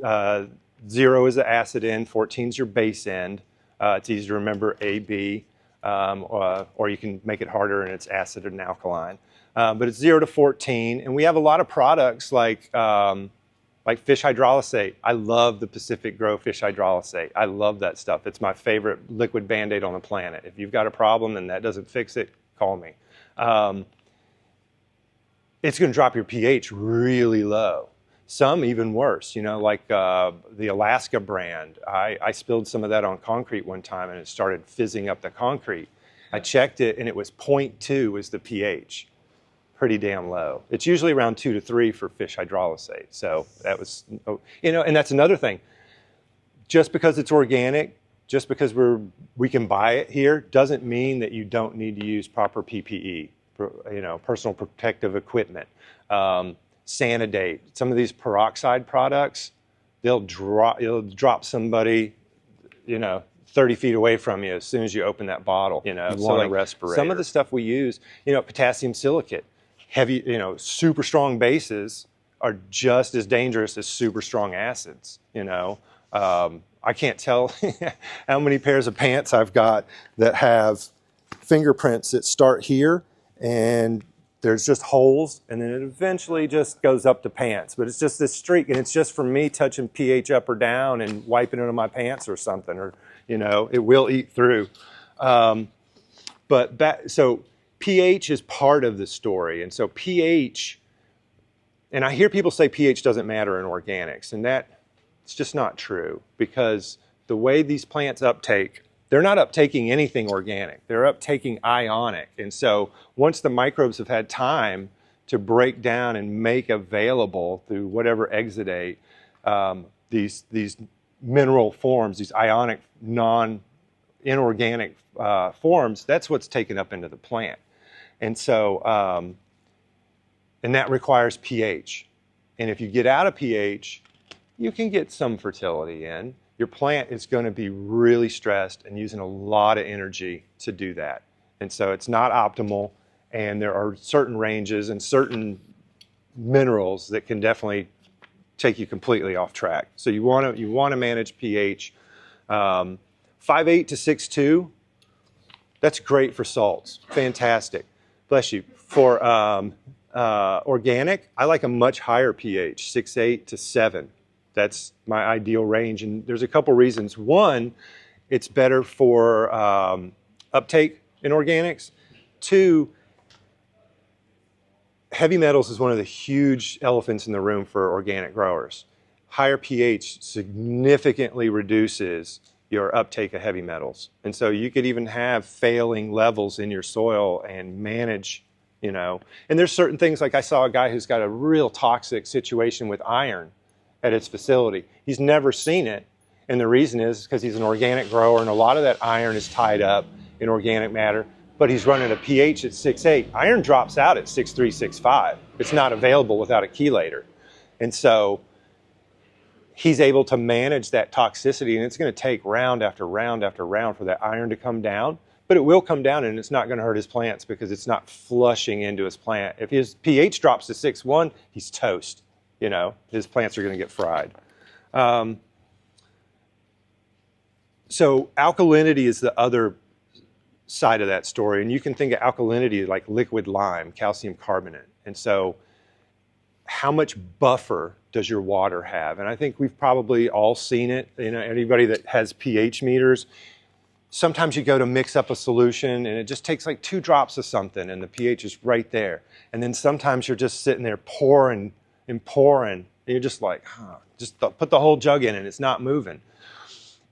0 is the acid end, 14's your base end. It's easy to remember A, B, or you can make it harder and it's acid and alkaline. But it's 0 to 14, and we have a lot of products like fish hydrolysate. I love the Pacific Grow fish hydrolysate. I love that stuff. It's my favorite liquid Band-Aid on the planet. If you've got a problem and that doesn't fix it, call me. It's going to drop your pH really low. Some even worse, like the Alaska brand. I spilled some of that on concrete one time and it started fizzing up the concrete. I checked it and it was 0.2 was the pH. Pretty damn low. It's usually around 2 to 3 for fish hydrolysate. So that was, and that's another thing. Just because it's organic, just because we can buy it here, doesn't mean that you don't need to use proper PPE, personal protective equipment. Sanidate. Some of these peroxide products, you'll drop somebody, 30 feet away from you as soon as you open that bottle. You want a respirator. Some of the stuff we use, potassium silicate, heavy, super strong bases are just as dangerous as super strong acids. I can't tell how many pairs of pants I've got that have fingerprints that start here and there's just holes, and then it eventually just goes up the pants. But it's just this streak, and it's just from me touching pH up or down and wiping it on my pants or something, or, it will eat through. So pH is part of the story. And so pH, and I hear people say pH doesn't matter in organics, and it's just not true, because the way these plants uptake, they're not uptaking anything organic. They're uptaking ionic. And so once the microbes have had time to break down and make available through whatever exudate these mineral forms, these ionic, inorganic forms, that's what's taken up into the plant. And so, and that requires pH. And if you get out of pH, you can get some fertility in. Your plant is going to be really stressed and using a lot of energy to do that. And so it's not optimal, and there are certain ranges and certain minerals that can definitely take you completely off track. So you want to manage pH. 5.8 to 6.2, that's great for salts. Fantastic. Bless you. For organic, I like a much higher pH, 6.8 to 7. That's my ideal range, and there's a couple reasons. One, it's better for uptake in organics. Two, heavy metals is one of the huge elephants in the room for organic growers. Higher pH significantly reduces your uptake of heavy metals. And so you could even have failing levels in your soil and manage, you know. And there's certain things, like I saw a guy who's got a real toxic situation with iron at his facility. He's never seen it. And the reason is because he's an organic grower, and a lot of that iron is tied up in organic matter. But he's running a pH at 6.8. Iron drops out at 6.3, 6.5. It's not available without a chelator. And so he's able to manage that toxicity, and it's going to take round after round after round for that iron to come down. But it will come down, and it's not going to hurt his plants because it's not flushing into his plant. If his pH drops to 6.1, he's toast. You know, his plants are going to get fried. So alkalinity is the other side of that story, and you can think of alkalinity like liquid lime, calcium carbonate. And so how much buffer does your water have? And I think we've probably all seen it. You know, anybody that has pH meters, sometimes you go to mix up a solution and it just takes like 2 drops of something and the pH is right there. And then sometimes you're just sitting there pouring and pouring, and you're just like, just put the whole jug in and it's not moving.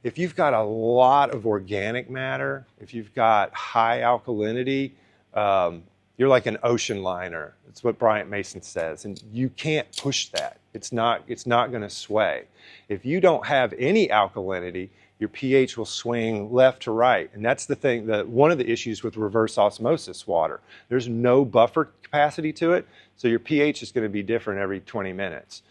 If you've got a lot of organic matter, if you've got high alkalinity, you're like an ocean liner. It's what Bryant Mason says, and you can't push that. It's not going to sway. If you don't have any alkalinity, your pH will swing left to right, and that's the thing. One of the issues with reverse osmosis water, there's no buffer capacity to it, so your pH is going to be different every 20 minutes.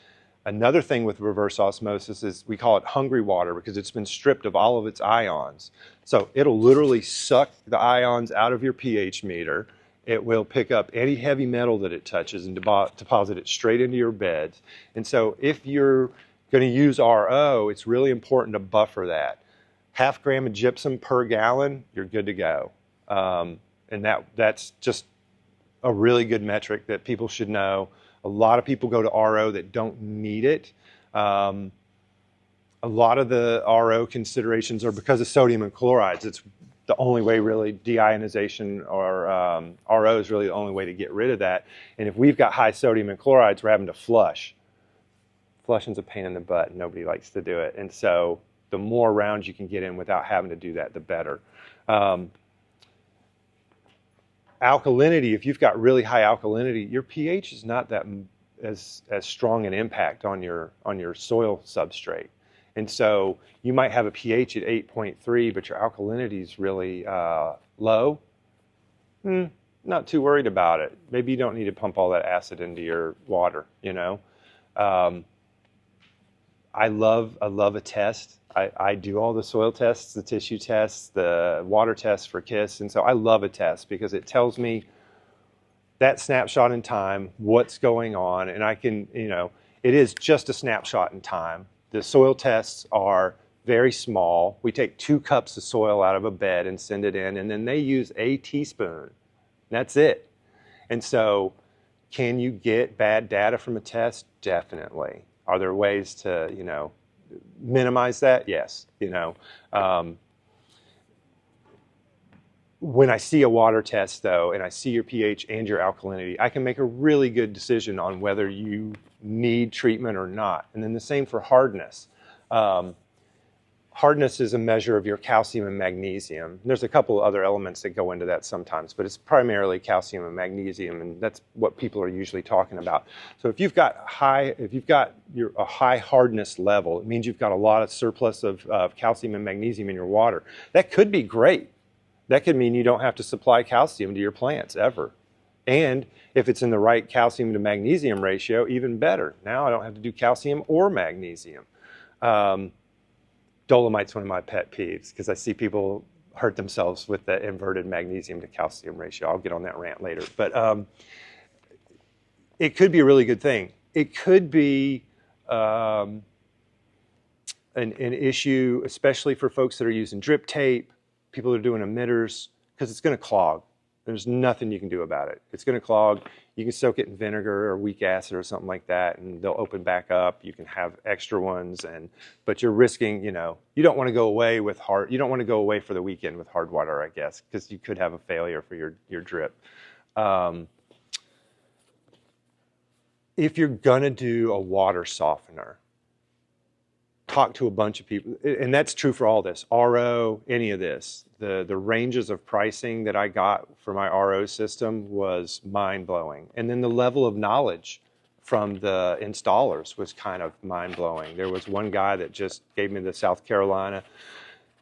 Another thing with reverse osmosis is we call it hungry water because it's been stripped of all of its ions. So it'll literally suck the ions out of your pH meter. It will pick up any heavy metal that it touches and deposit it straight into your beds. And so if you're going to use RO, it's really important to buffer that. 0.5 gram of gypsum per gallon, you're good to go. And that's just a really good metric that people should know. A lot of people go to RO that don't need it. A lot of the RO considerations are because of sodium and chlorides. It's the only way really, deionization or RO is really the only way to get rid of that. And if we've got high sodium and chlorides, we're having to flush. Flushing's a pain in the butt. Nobody likes to do it. And so the more rounds you can get in without having to do that, the better. Alkalinity, if you've got really high alkalinity, your pH is not that as strong an impact on your soil substrate. And so you might have a pH at 8.3, but your alkalinity is really low. Not too worried about it. Maybe you don't need to pump all that acid into your water, you know. I love a test. I do all the soil tests, the tissue tests, the water tests for KIS, and so I love a test because it tells me that snapshot in time, what's going on, and I can, you know, it is just a snapshot in time. The soil tests are very small. We take 2 cups of soil out of a bed and send it in, and then they use a teaspoon. That's it. And so can you get bad data from a test? Definitely. Are there ways to, you know, minimize that? Yes. You know, when I see a water test though, and I see your pH and your alkalinity, I can make a really good decision on whether you need treatment or not. And then the same for hardness. Hardness is a measure of your calcium and magnesium. There's a couple other elements that go into that sometimes, but it's primarily calcium and magnesium, and that's what people are usually talking about. So if you've got a high hardness level, it means you've got a lot of surplus of calcium and magnesium in your water. That could be great. That could mean you don't have to supply calcium to your plants ever. And if it's in the right calcium to magnesium ratio, even better. Now I don't have to do calcium or magnesium. Dolomite's one of my pet peeves because I see people hurt themselves with the inverted magnesium to calcium ratio. I'll get on that rant later. But it could be a really good thing. It could be an issue, especially for folks that are using drip tape, people that are doing emitters, because it's going to clog. There's nothing you can do about it. It's going to clog. You can soak it in vinegar or weak acid or something like that, and they'll open back up. You can have extra ones, but you're risking, you don't want to go away with you don't want to go away for the weekend with hard water, I guess, because you could have a failure for your drip. If you're gonna do a water softener, talk to a bunch of people, and that's true for all this, RO, any of this. The ranges of pricing that I got for my RO system was mind-blowing. And then the level of knowledge from the installers was kind of mind-blowing. There was one guy that just gave me the South Carolina,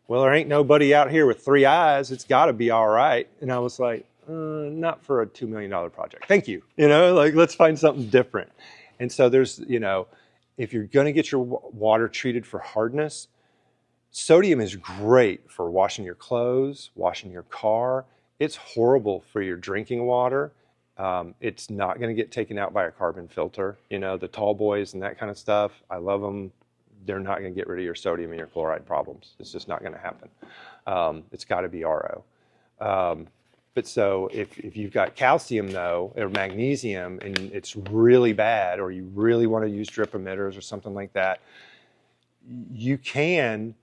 well, there ain't nobody out here with 3 eyes, it's gotta be all right. And I was like, not for a $2 million project. Thank you. Like, let's find something different. And so there's, if you're going to get your water treated for hardness, sodium is great for washing your clothes, washing your car. It's horrible for your drinking water. It's not going to get taken out by a carbon filter. The tall boys and that kind of stuff, I love them. They're not going to get rid of your sodium and your chloride problems. It's just not going to happen. It's got to be RO. But so if you've got calcium, though, or magnesium, and it's really bad, or you really want to use drip emitters or something like that, you can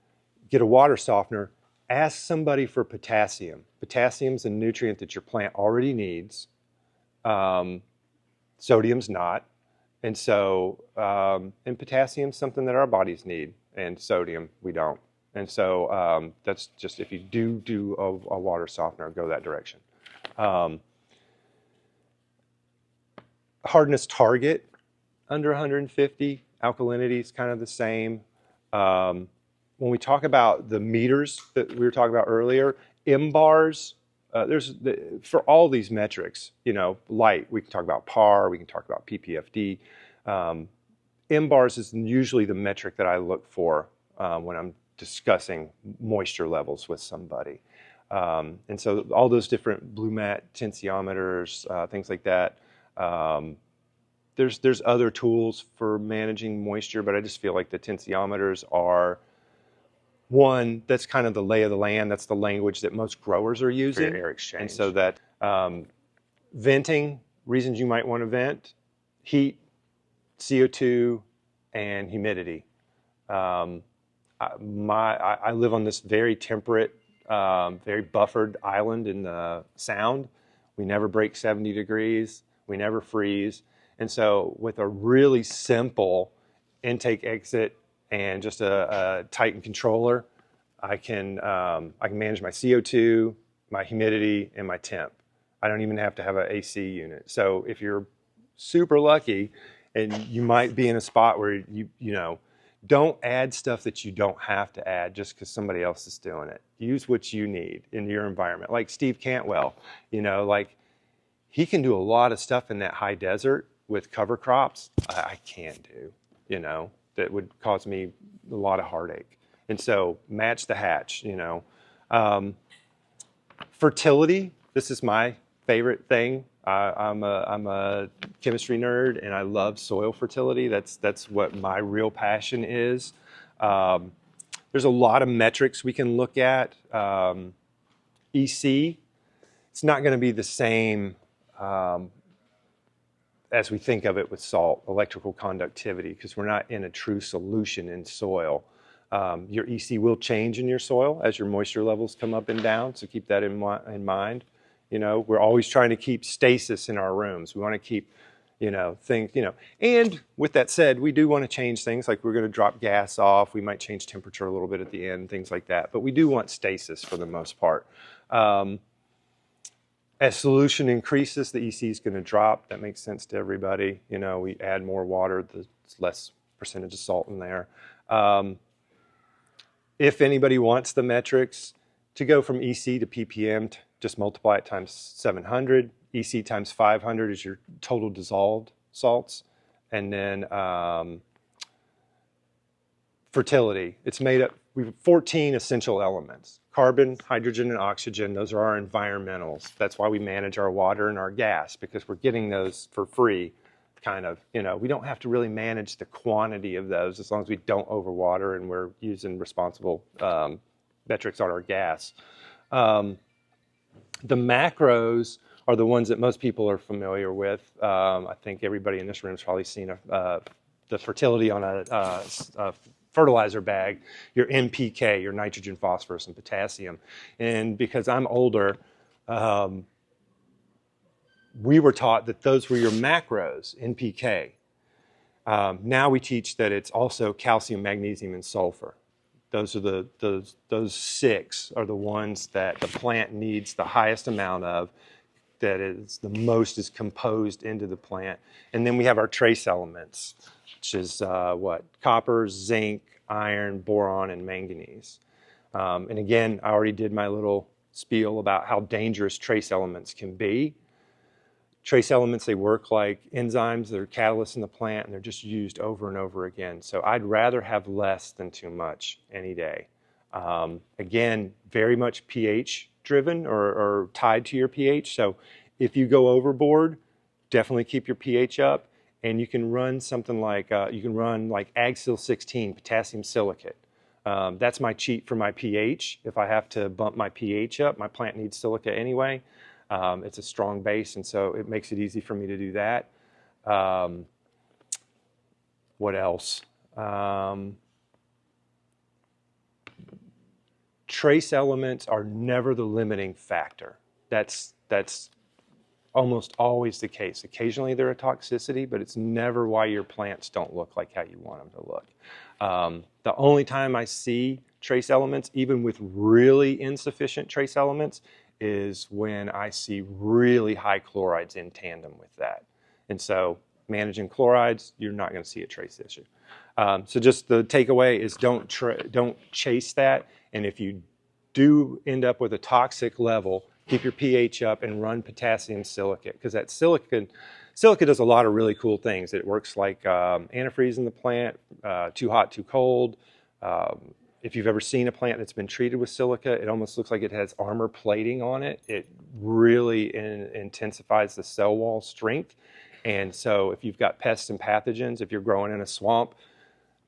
get a water softener. Ask somebody for potassium. Potassium's a nutrient that your plant already needs. Sodium's not. And so, and potassium's something that our bodies need, and sodium, we don't. And so that's just, if you do a water softener, go that direction. Hardness target, under 150. Alkalinity is kind of the same. When we talk about the meters that we were talking about earlier, M-bars, for all these metrics, light, we can talk about PAR, we can talk about PPFD. M-bars is usually the metric that I look for when I'm discussing moisture levels with somebody. And so all those different blue mat tensiometers, things like that. There's other tools for managing moisture, but I just feel like the tensiometers are one, that's kind of the lay of the land. That's the language that most growers are using. Air exchange. And so that venting, reasons you might want to vent, heat, CO2, and humidity. I live on this very temperate, very buffered island in the Sound. We never break 70 degrees. We never freeze. And so with a really simple intake exit and just a tightened controller, I can manage my CO2, my humidity, and my temp. I don't even have to have an AC unit. So if you're super lucky, and you might be in a spot where you don't add stuff that you don't have to add just because somebody else is doing it. Use what you need in your environment. Like Steve Cantwell, like he can do a lot of stuff in that high desert with cover crops I can't do, that would cause me a lot of heartache. And so match the hatch, Fertility, this is my favorite thing. I'm a chemistry nerd, and I love soil fertility. That's what my real passion is. There's a lot of metrics we can look at. EC, it's not going to be the same as we think of it with salt, electrical conductivity, because we're not in a true solution in soil. Your EC will change in your soil as your moisture levels come up and down, so keep that in mind. We're always trying to keep stasis in our rooms. We want to keep, things, and with that said, we do want to change things, like we're going to drop gas off. We might change temperature a little bit at the end, things like that, but we do want stasis for the most part. As solution increases, the EC is going to drop. That makes sense to everybody. We add more water, there's less percentage of salt in there. If anybody wants the metrics, to go from EC to ppm, just multiply it times 700. EC times 500 is your total dissolved salts. And then fertility, it's made up, we have 14 essential elements. Carbon, hydrogen, and oxygen, those are our environmentals. That's why we manage our water and our gas, because we're getting those for free, kind of. We don't have to really manage the quantity of those as long as we don't overwater and we're using responsible metrics on our gas. The macros are the ones that most people are familiar with. I think everybody in this room has probably seen the fertility on a fertilizer bag, your NPK, your nitrogen, phosphorus, and potassium. And because I'm older, we were taught that those were your macros, NPK. Now we teach that it's also calcium, magnesium, and sulfur. Those are those 6 are the ones that the plant needs the highest amount of, that is the most is composed into the plant. And then we have our trace elements, which is copper, zinc, iron, boron, and manganese. And again, I already did my little spiel about how dangerous trace elements can be. Trace elements, they work like enzymes, they're catalysts in the plant, and they're just used over and over again. So I'd rather have less than too much any day. Again, very much pH driven or tied to your pH. So if you go overboard, definitely keep your pH up, and you can run something like, Agsil 16, potassium silicate. That's my cheat for my pH. If I have to bump my pH up, my plant needs silica anyway. It's a strong base, and so it makes it easy for me to do that. What else? Trace elements are never the limiting factor. That's almost always the case. Occasionally they're a toxicity, but it's never why your plants don't look like how you want them to look. The only time I see trace elements, even with really insufficient trace elements, is when I see really high chlorides in tandem with that. And so managing chlorides, you're not going to see a trace issue. So just the takeaway is don't chase that. And if you do end up with a toxic level, keep your pH up and run potassium silicate, because that silica does a lot of really cool things. It works like antifreeze in the plant, too hot, too cold. If you've ever seen a plant that's been treated with silica, it almost looks like it has armor plating on it. It really intensifies the cell wall strength. And so if you've got pests and pathogens, if you're growing in a swamp,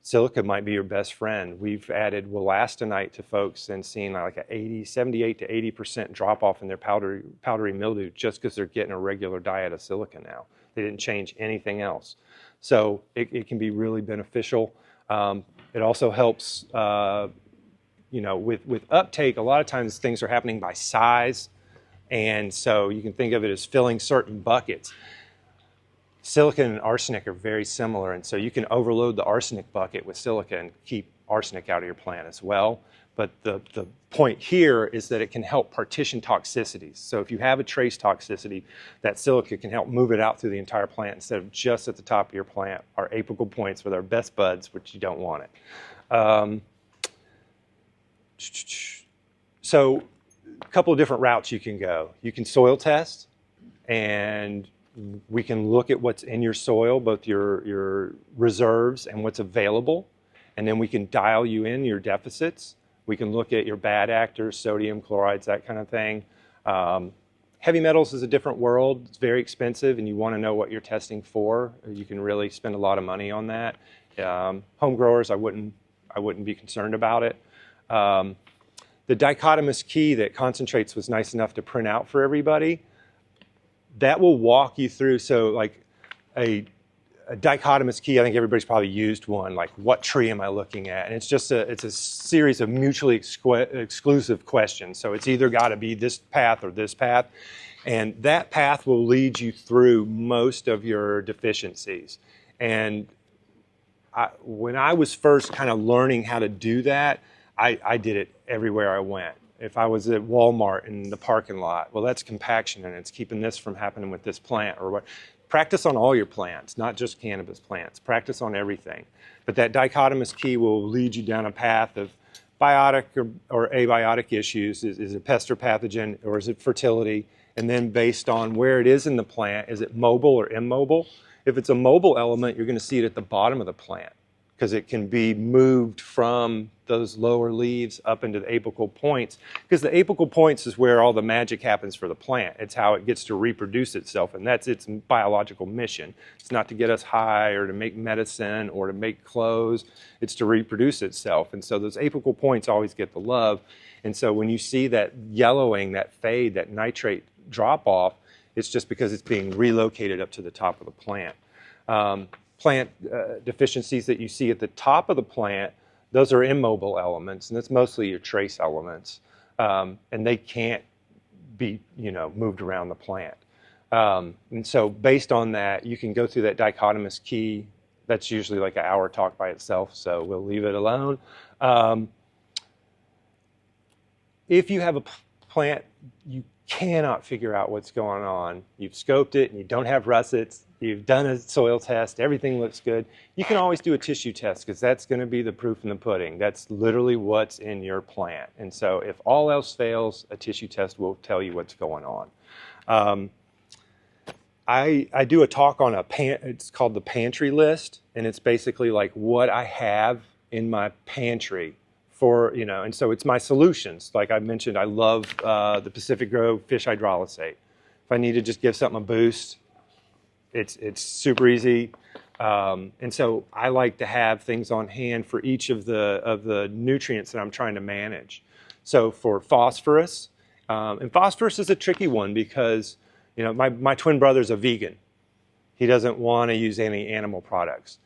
silica might be your best friend. We've added wolastanite to folks and seen like a 78 to 80% drop off in their powdery mildew just because they're getting a regular diet of silica now. They didn't change anything else. So it can be really beneficial. It also helps, with uptake. A lot of times things are happening by size, and so you can think of it as filling certain buckets. Silica and arsenic are very similar, and so you can overload the arsenic bucket with silica and keep arsenic out of your plant as well. But the point here is that it can help partition toxicities. So if you have a trace toxicity, that silica can help move it out through the entire plant instead of just at the top of your plant, our apical points with our best buds, which you don't want it. So a couple of different routes you can go. You can soil test, and we can look at what's in your soil, both your reserves and what's available, and then we can dial you in your deficits. We can look at your bad actors, sodium, chlorides, that kind of thing. Heavy metals is a different world. It's very expensive, and you want to know what you're testing for. You can really spend a lot of money on that. Home growers, I wouldn't be concerned about it. The dichotomous key that Concentrates was nice enough to print out for everybody, that will walk you through. So like a dichotomous key, I think everybody's probably used one, like what tree am I looking at? And it's just it's a series of mutually exclusive questions. So it's either got to be this path or this path. And that path will lead you through most of your deficiencies. And when I was first kind of learning how to do that, I did it everywhere I went. If I was at Walmart in the parking lot, well, that's compaction, and it's keeping this from happening with this plant or what. Practice on all your plants, not just cannabis plants. Practice on everything. But that dichotomous key will lead you down a path of biotic or abiotic issues. Is it pest or pathogen, or is it fertility? And then based on where it is in the plant, is it mobile or immobile? If it's a mobile element, you're going to see it at the bottom of the plant because it can be moved from those lower leaves up into the apical points, because the apical points is where all the magic happens for the plant. It's how it gets to reproduce itself, and that's its biological mission. It's not to get us high or to make medicine or to make clothes. It's to reproduce itself, and so those apical points always get the love. And so when you see that yellowing, that fade, that nitrate drop off, It's just because it's being relocated up to the top of the plant. Plant deficiencies that you see at the top of the plant, those are immobile elements, and that's mostly your trace elements. And they can't be, moved around the plant. And so based on that, you can go through that dichotomous key. That's usually like an hour talk by itself, so we'll leave it alone. If you have a plant, you cannot figure out what's going on. You've scoped it and you don't have russets. You've done a soil test. Everything looks good. You can always do a tissue test because that's going to be the proof in the pudding. That's literally what's in your plant. And so if all else fails, a tissue test will tell you what's going on. I do a talk on it's called the pantry list, and it's basically like what I have in my pantry for, and so it's my solutions. Like I mentioned, I love the Pacific Grove fish hydrolysate. If I need to just give something a boost, it's super easy. And so I like to have things on hand for each of the nutrients that I'm trying to manage. So for phosphorus, and phosphorus is a tricky one because my twin brother's a vegan. He doesn't want to use any animal products.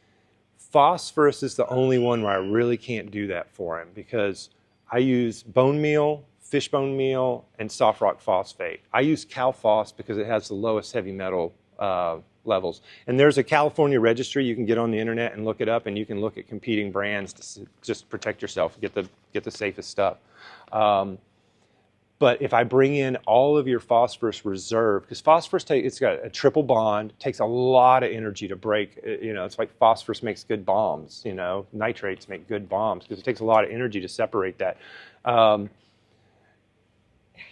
Phosphorus is the only one where I really can't do that for him because I use bone meal, fish bone meal, and soft rock phosphate. I use CalPhos because it has the lowest heavy metal levels. And there's a California registry you can get on the internet and look it up, and you can look at competing brands to just protect yourself, get the safest stuff. But if I bring in all of your phosphorus reserve, because phosphorus, it's got a triple bond, takes a lot of energy to break. It's like phosphorus makes good bombs. Nitrates make good bombs because it takes a lot of energy to separate that.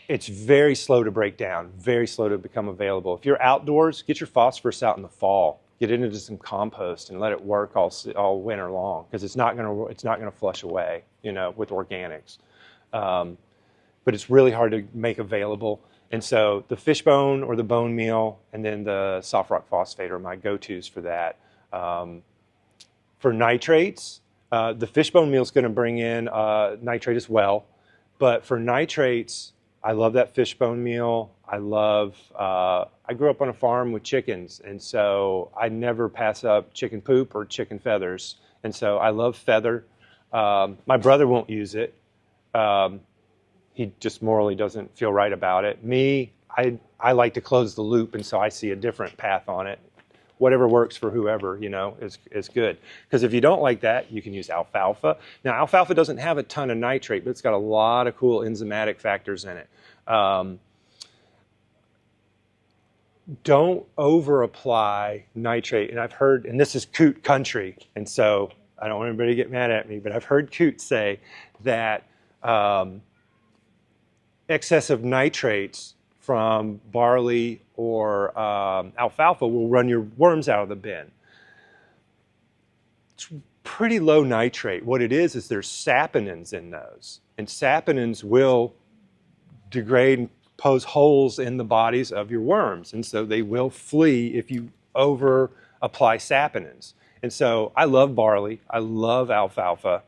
It's very slow to break down, very slow to become available. If you're outdoors, get your phosphorus out in the fall. Get it into some compost and let it work all winter long because it's not gonna flush away. With organics. But it's really hard to make available. And so the fish bone or the bone meal and then the soft rock phosphate are my go-tos for that. For nitrates, the fish bone meal is going to bring in nitrate as well. But for nitrates, I love that fish bone meal. I grew up on a farm with chickens, and so I never pass up chicken poop or chicken feathers. And so I love feather. My brother won't use it. He just morally doesn't feel right about it. Me, I like to close the loop, and so I see a different path on it. Whatever works for whoever, is good. Because if you don't like that, you can use alfalfa. Now, alfalfa doesn't have a ton of nitrate, but it's got a lot of cool enzymatic factors in it. Don't over-apply nitrate. And I've heard, and this is coot country, and so I don't want anybody to get mad at me, but I've heard coots say that excessive nitrates from barley or alfalfa will run your worms out of the bin. It's pretty low nitrate. What it is there's saponins in those. And saponins will degrade and pose holes in the bodies of your worms. And so they will flee if you over apply saponins. And so I love barley. I love alfalfa.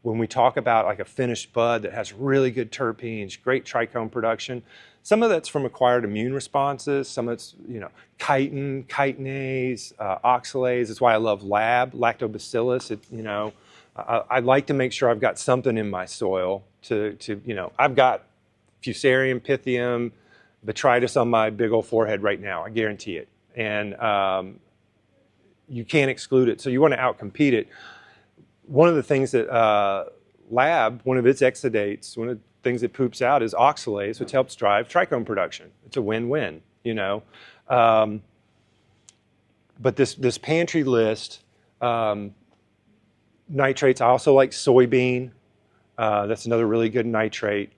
When we talk about like a finished bud that has really good terpenes, great trichome production, some of that's from acquired immune responses, some of it's, chitin, chitinase, oxalase. That's why I love lactobacillus. I like to make sure I've got something in my soil I've got Fusarium, Pythium, Botrytis on my big old forehead right now. I guarantee it. And you can't exclude it. So you want to outcompete it. One of the things that one of its exudates, one of the things it poops out is oxalase, which helps drive trichome production. It's a win-win, But this pantry list, nitrates, I also like soybean. That's another really good nitrate.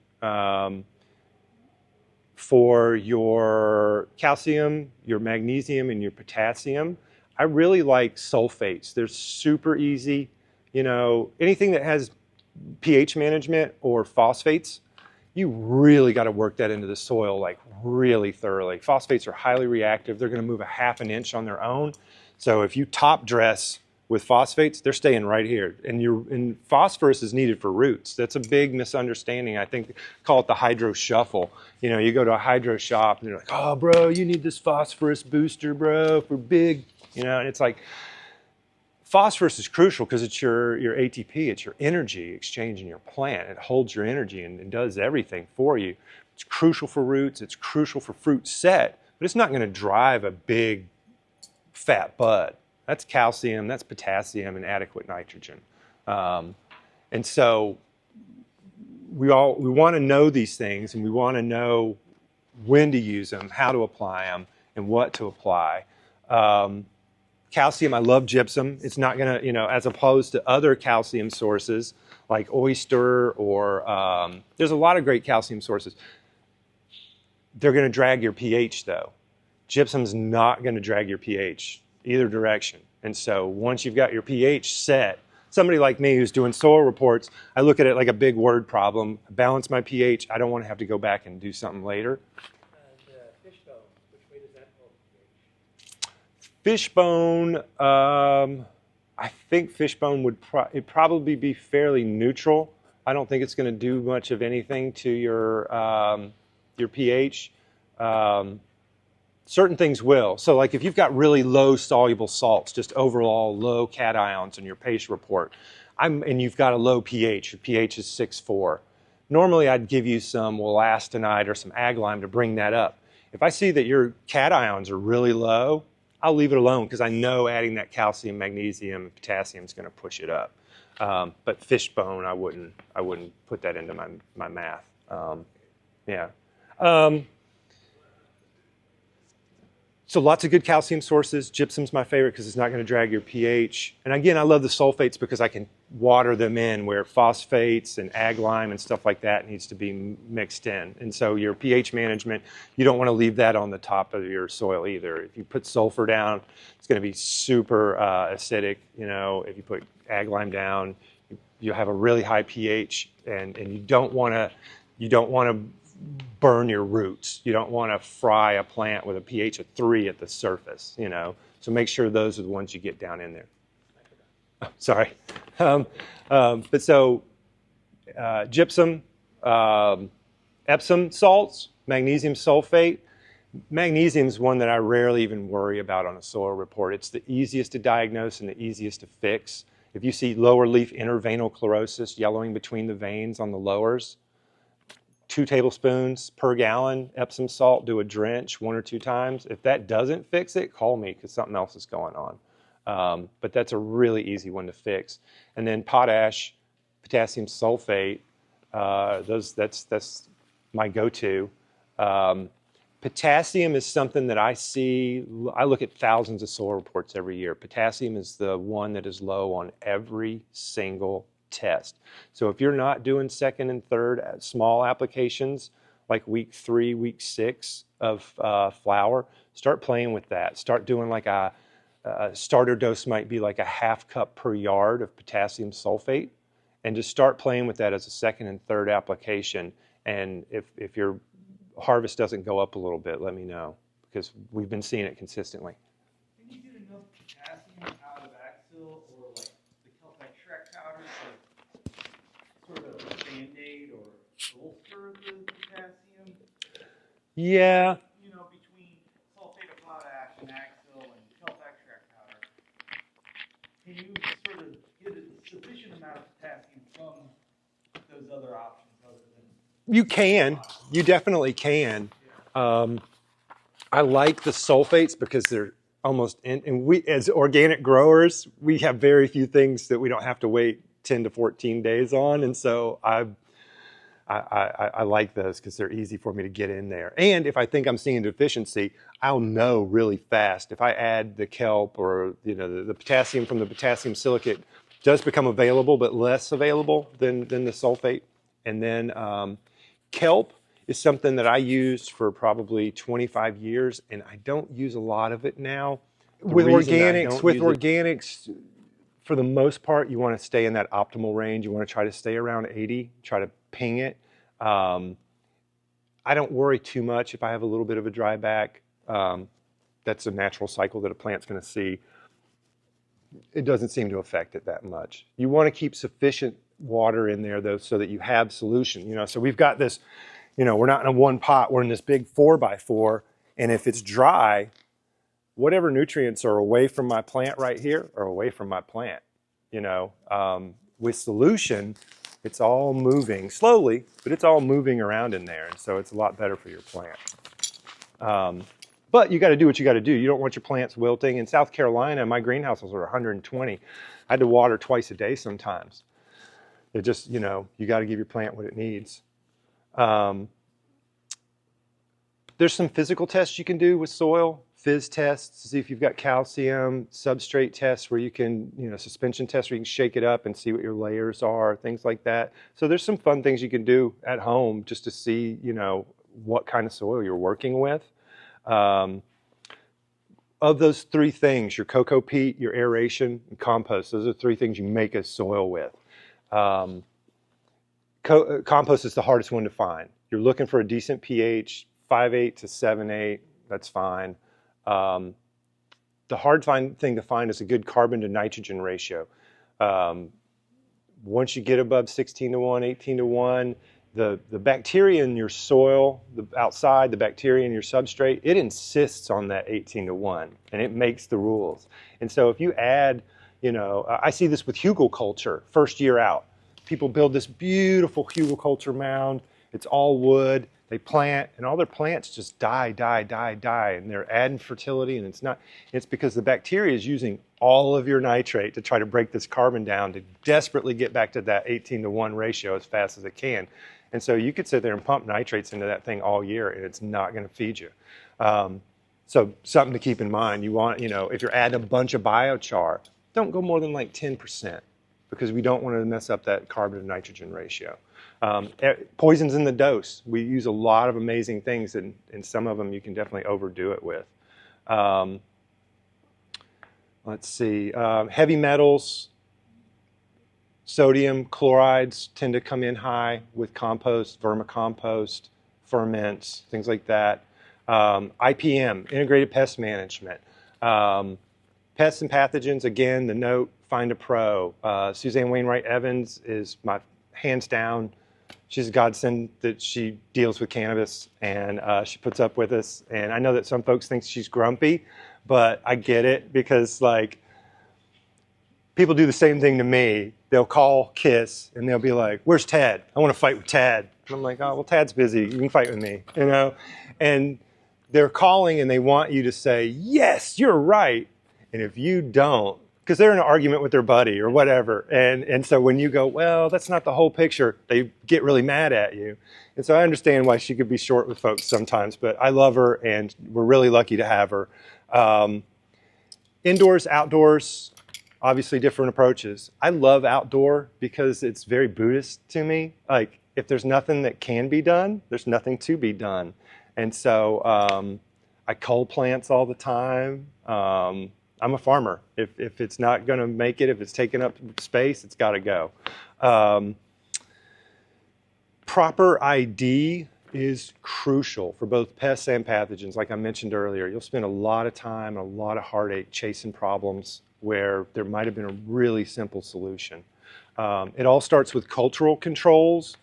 For your calcium, your magnesium, and your potassium, I really like sulfates. They're super easy. Anything that has pH management or phosphates, you really got to work that into the soil like really thoroughly. Phosphates are highly reactive. They're going to move a half an inch on their own. So if you top dress with phosphates, they're staying right here. And phosphorus is needed for roots. That's a big misunderstanding. I think call it the hydro shuffle. You know, you go to a hydro shop and they're like, oh, bro, you need this phosphorus booster, bro, for big, you know, and it's like, phosphorus is crucial because it's your ATP, it's your energy exchange in your plant. It holds your energy and does everything for you. It's crucial for roots, it's crucial for fruit set, but it's not going to drive a big fat bud. That's calcium, that's potassium, and adequate nitrogen. And so we want to know these things, and we want to know when to use them, how to apply them, and what to apply. Calcium, I love gypsum. It's not going to, you know, as opposed to other calcium sources like oyster or there's a lot of great calcium sources. They're going to drag your pH though. Gypsum's not going to drag your pH either direction. And so once you've got your pH set, somebody like me who's doing soil reports, I look at it like a big word problem. Balance my pH. I don't want to have to go back and do something later. Fishbone, which way does that hold pH? Fishbone, I think fishbone would it'd probably be fairly neutral. I don't think it's going to do much of anything to your pH. Certain things will. So like if you've got really low soluble salts, just overall low cations in your pH report, and you've got a low pH, your pH is 6.4. Normally I'd give you some wolastanide or some ag lime to bring that up. If I see that your cations are really low, I'll leave it alone because I know adding that calcium, magnesium, and potassium is going to push it up. But fishbone, I wouldn't put that into my math. Yeah. So lots of good calcium sources. Gypsum's my favorite because it's not going to drag your pH. And again, I love the sulfates because I can water them in where phosphates and ag lime and stuff like that needs to be mixed in. And so your pH management, you don't want to leave that on the top of your soil either. If you put sulfur down, it's going to be super acidic. You know, if you put ag lime down, you'll have a really high pH, and you don't want to burn your roots. You don't want to fry a plant with a pH of 3 at the surface, you know. So make sure those are the ones you get down in there. Oh, sorry. But so gypsum, Epsom salts, magnesium sulfate. Magnesium is one that I rarely even worry about on a soil report. It's the easiest to diagnose and the easiest to fix. If you see lower leaf interveinal chlorosis, yellowing between the veins on the lowers, 2 tablespoons per gallon Epsom salt, do a drench 1 or 2 times. If that doesn't fix it, call me because something else is going on. But that's a really easy one to fix. And then potash, potassium sulfate, that's my go-to. Potassium is something that I see. I look at thousands of soil reports every year. Potassium is the one that is low on every single test. So if you're not doing second and third small applications like week 3, week 6 of flower, start playing with that. Start doing like a starter dose might be like a ½ cup per yard of potassium sulfate, and just start playing with that as a second and third application. And if your harvest doesn't go up a little bit, let me know, because we've been seeing it consistently. Can you get enough potassium out of Axil or like the Keltec Shrek powder to sort of band-aid or bolster the potassium? Yeah. You know, between sulfate of potash and Axil and Keltec Shrek powder, can you sort of get a sufficient amount of potassium from those other options other than? You can. You definitely can. I like the sulfates because they're almost, and we as organic growers, we have very few things that we don't have to wait 10 to 14 days on. And so I like those because they're easy for me to get in there. And if I think I'm seeing deficiency, I'll know really fast. If I add the kelp or the potassium from the potassium silicate does become available, but less available than the sulfate. And then kelp is something that I used for probably 25 years, and I don't use a lot of it now. With organics, for the most part, you want to stay in that optimal range. You want to try to stay around 80, try to ping it. I don't worry too much if I have a little bit of a dry back. That's a natural cycle that a plant's going to see. it doesn't seem to affect it that much. You want to keep sufficient water in there though, so that you have solution. You know, so we've got this, you know, we're not in a one pot, we're in this big 4x4, and if it's dry, whatever nutrients are away from my plant right here are away from my plant. You know, with solution, it's all moving slowly, but it's all moving around in there, and so it's a lot better for your plant. But you got to do what you got to do. You don't want your plants wilting. In South Carolina, my greenhouses are 120. I had to water twice a day sometimes. It just, you know, you got to give your plant what it needs. There's some physical tests you can do with soil, fizz tests to see if you've got calcium, substrate tests where you can, you know, suspension tests where you can shake it up and see what your layers are, things like that. So there's some fun things you can do at home just to see, you know, what kind of soil you're working with. Of those three things, your cocoa peat, your aeration, and compost, those are three things you make a soil with. Compost is the hardest one to find. You're looking for a decent pH, 5.8 to 7.8, that's fine. The hard thing to find is a good carbon to nitrogen ratio. Once you get above 16 to 1, 18 to 1, the bacteria in your soil, outside, the bacteria in your substrate, it insists on that 18 to 1, and it makes the rules. And so if you add, you know, I see this with hugelkultur, first year out. People build this beautiful hugelkultur mound. It's all wood. They plant, and all their plants just die, and they're adding fertility, and it's because the bacteria is using all of your nitrate to try to break this carbon down to desperately get back to that 18 to 1 ratio as fast as it can. And so you could sit there and pump nitrates into that thing all year, and it's not going to feed you. So something to keep in mind. You want, you know, if you're adding a bunch of biochar, don't go more than like 10%, because we don't want to mess up that carbon to nitrogen ratio. Poisons in the dose. We use a lot of amazing things, and some of them you can definitely overdo it with. Let's see, heavy metals, sodium, chlorides tend to come in high with compost, vermicompost, ferments, things like that. IPM, integrated pest management. Pests and pathogens, again, the note, find a pro. Suzanne Wainwright Evans is my hands down. She's a godsend that she deals with cannabis, and she puts up with us. And I know that some folks think she's grumpy, but I get it, because like people do the same thing to me. They'll call KIS and they'll be like, "Where's Tad? I want to fight with Tad." And I'm like, "Oh, well, Tad's busy. You can fight with me," you know? And they're calling and they want you to say, "Yes, you're right." And if you don't, because they're in an argument with their buddy or whatever, and so when you go, "Well, that's not the whole picture," they get really mad at you. And so I understand why she could be short with folks sometimes, but I love her, and we're really lucky to have her. Indoors, outdoors, obviously different approaches. I love outdoor because it's very Buddhist to me. Like, if there's nothing that can be done, there's nothing to be done. And so I cull plants all the time. I'm a farmer. If it's not going to make it, if it's taking up space, it's got to go. Proper ID is crucial for both pests and pathogens. Like I mentioned earlier, you'll spend a lot of time, a lot of heartache chasing problems where there might have been a really simple solution. It all starts with cultural controls.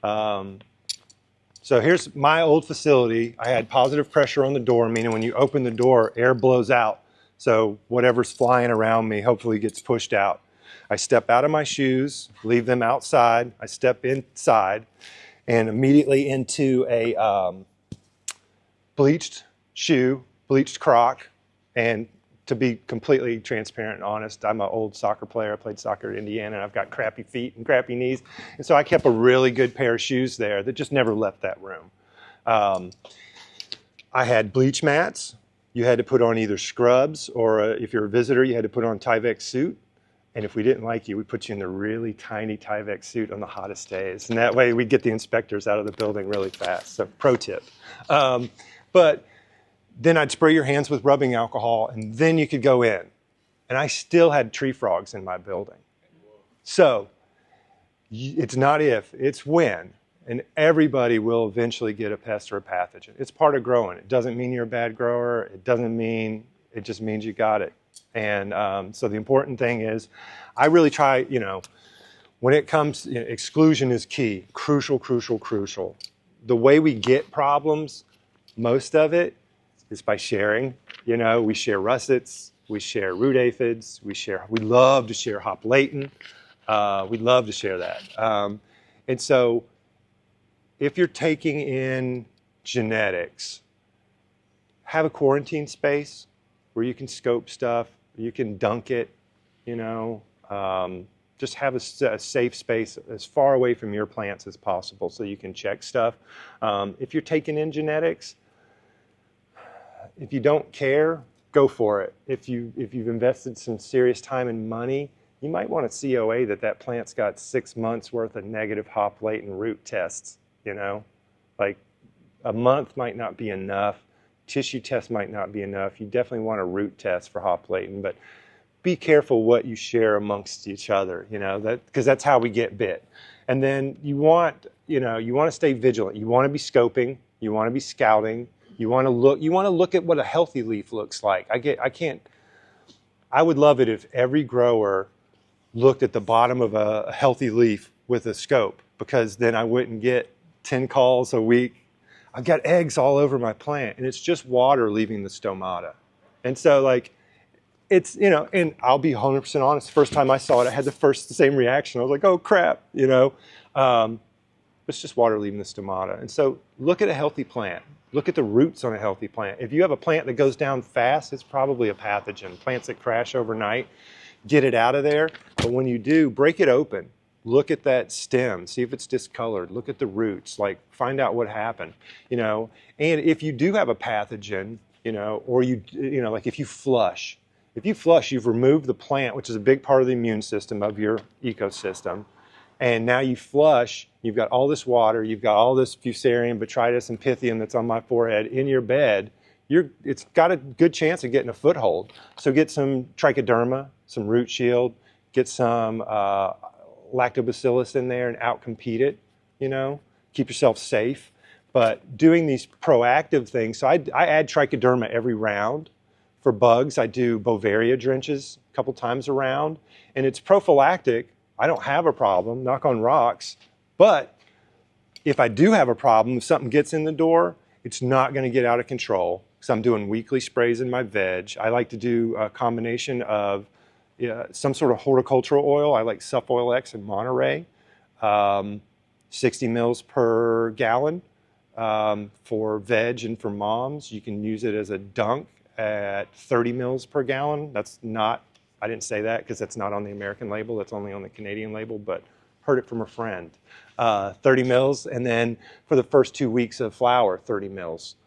So here's my old facility. I had positive pressure on the door, meaning when you open the door, air blows out. So whatever's flying around me hopefully gets pushed out. I step out of my shoes, leave them outside. I step inside and immediately into a bleached shoe, bleached croc. And to be completely transparent and honest, I'm an old soccer player. I played soccer in Indiana, and I've got crappy feet and crappy knees. And so I kept a really good pair of shoes there that just never left that room. I had bleach mats. You had to put on either scrubs, or if you're a visitor, you had to put on a Tyvek suit. And if we didn't like you, we'd put you in the really tiny Tyvek suit on the hottest days. And that way we'd get the inspectors out of the building really fast. So pro tip. But then I'd spray your hands with rubbing alcohol, and then you could go in. And I still had tree frogs in my building. So it's not if, it's when. And everybody will eventually get a pest or a pathogen. It's part of growing. It doesn't mean you're a bad grower. It doesn't mean, it just means you got it. And so the important thing is, I really try, you know, when it comes, you know, exclusion is key, crucial, crucial, crucial. The way we get problems, most of it is by sharing. You know, we share russets, we share root aphids, we love to share hop latent. We love to share that. And so if you're taking in genetics, have a quarantine space where you can scope stuff, you can dunk it, you know, just have a safe space as far away from your plants as possible so you can check stuff. If you're taking in genetics, if you don't care, go for it. If you've invested some serious time and money, you might want a COA that plant's got 6 months worth of negative hop latent root tests, you know? Like a month might not be enough. Tissue test might not be enough. You definitely want a root test for hop latent, but be careful what you share amongst each other, you know, because that's how we get bit. And then you want to stay vigilant. You want to be scoping, you want to be scouting, you want to look at what a healthy leaf looks like. I would love it if every grower looked at the bottom of a healthy leaf with a scope, because then I wouldn't get 10 calls a week. I've got eggs all over my plant, and it's just water leaving the stomata. And so, like, it's, you know, and I'll be 100% honest, the first time I saw it, I had the same reaction. I was like, oh crap, you know. It's just water leaving the stomata. And so look at a healthy plant. Look at the roots on a healthy plant. If you have a plant that goes down fast, it's probably a pathogen. Plants that crash overnight, get it out of there. But when you do, break it open. Look at that stem, see if it's discolored. Look at the roots, like find out what happened, you know. And if you do have a pathogen, you know, or you know, like if you flush, you've removed the plant, which is a big part of the immune system of your ecosystem. And now you flush, you've got all this water, you've got all this fusarium, botrytis, and pythium that's on my forehead in your bed. It's got a good chance of getting a foothold. So get some trichoderma, some root shield, get some lactobacillus in there and outcompete it, you know, keep yourself safe. But doing these proactive things, so I add trichoderma every round. For bugs, I do Bovaria drenches a couple times around, and it's prophylactic. I don't have a problem, knock on rocks, but if I do have a problem, if something gets in the door, it's not going to get out of control, because I'm doing weekly sprays in my veg. I like to do a combination of some sort of horticultural oil. I like Suff Oil X in Monterey, 60 mils per gallon for veg and for moms. You can use it as a dunk at 30 mils per gallon. That's not, I didn't say that because that's not on the American label, that's only on the Canadian label, but heard it from a friend. 30 mils, and then for the first 2 weeks of flower, 30 mils.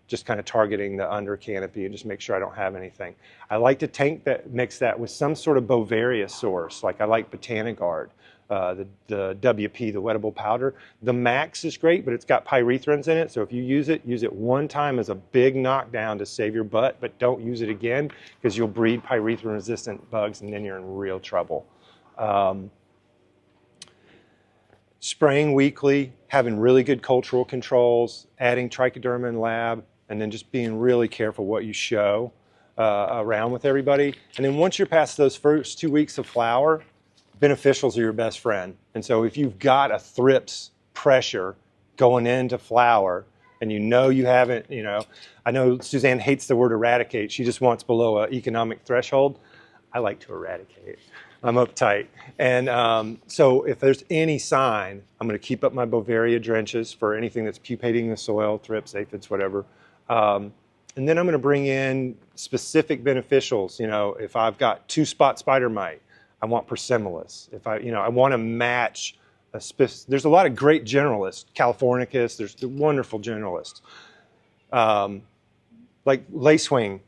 Just kind of targeting the under canopy and just make sure I don't have anything. I like to mix that with some sort of Bovaria source, like I like Botanigard, the WP, the wettable powder. The Max is great, but it's got pyrethrins in it, so if you use it one time as a big knockdown to save your butt, but don't use it again, because you'll breed pyrethrin-resistant bugs and then you're in real trouble. Spraying weekly, having really good cultural controls, adding trichoderma in lab, and then just being really careful what you show around with everybody. And then once you're past those first 2 weeks of flower, beneficials are your best friend. And so if you've got a thrips pressure going into flower, and you haven't, you know, I know Suzanne hates the word eradicate. She just wants below an economic threshold. I like to eradicate. I'm uptight. And so if there's any sign, I'm going to keep up my Bovaria drenches for anything that's pupating the soil, thrips, aphids, whatever. And then I'm going to bring in specific beneficials. You know, if I've got 2-spot spider mite, I want Persimolis. If I want to match there's a lot of great generalists, Californicus, there's the wonderful generalists. Like lacewing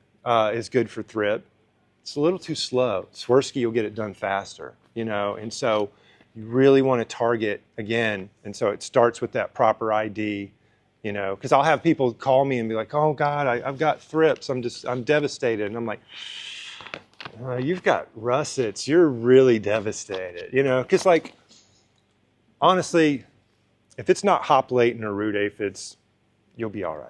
is good for thrip. It's a little too slow. Swirsky, you'll get it done faster, you know, and so you really want to target again. And so it starts with that proper ID, you know, because I'll have people call me and be like, oh God, I've got thrips. I'm devastated. And I'm like, you've got russets. You're really devastated, you know, because like, honestly, if it's not hop latent or root aphids, you'll be all right.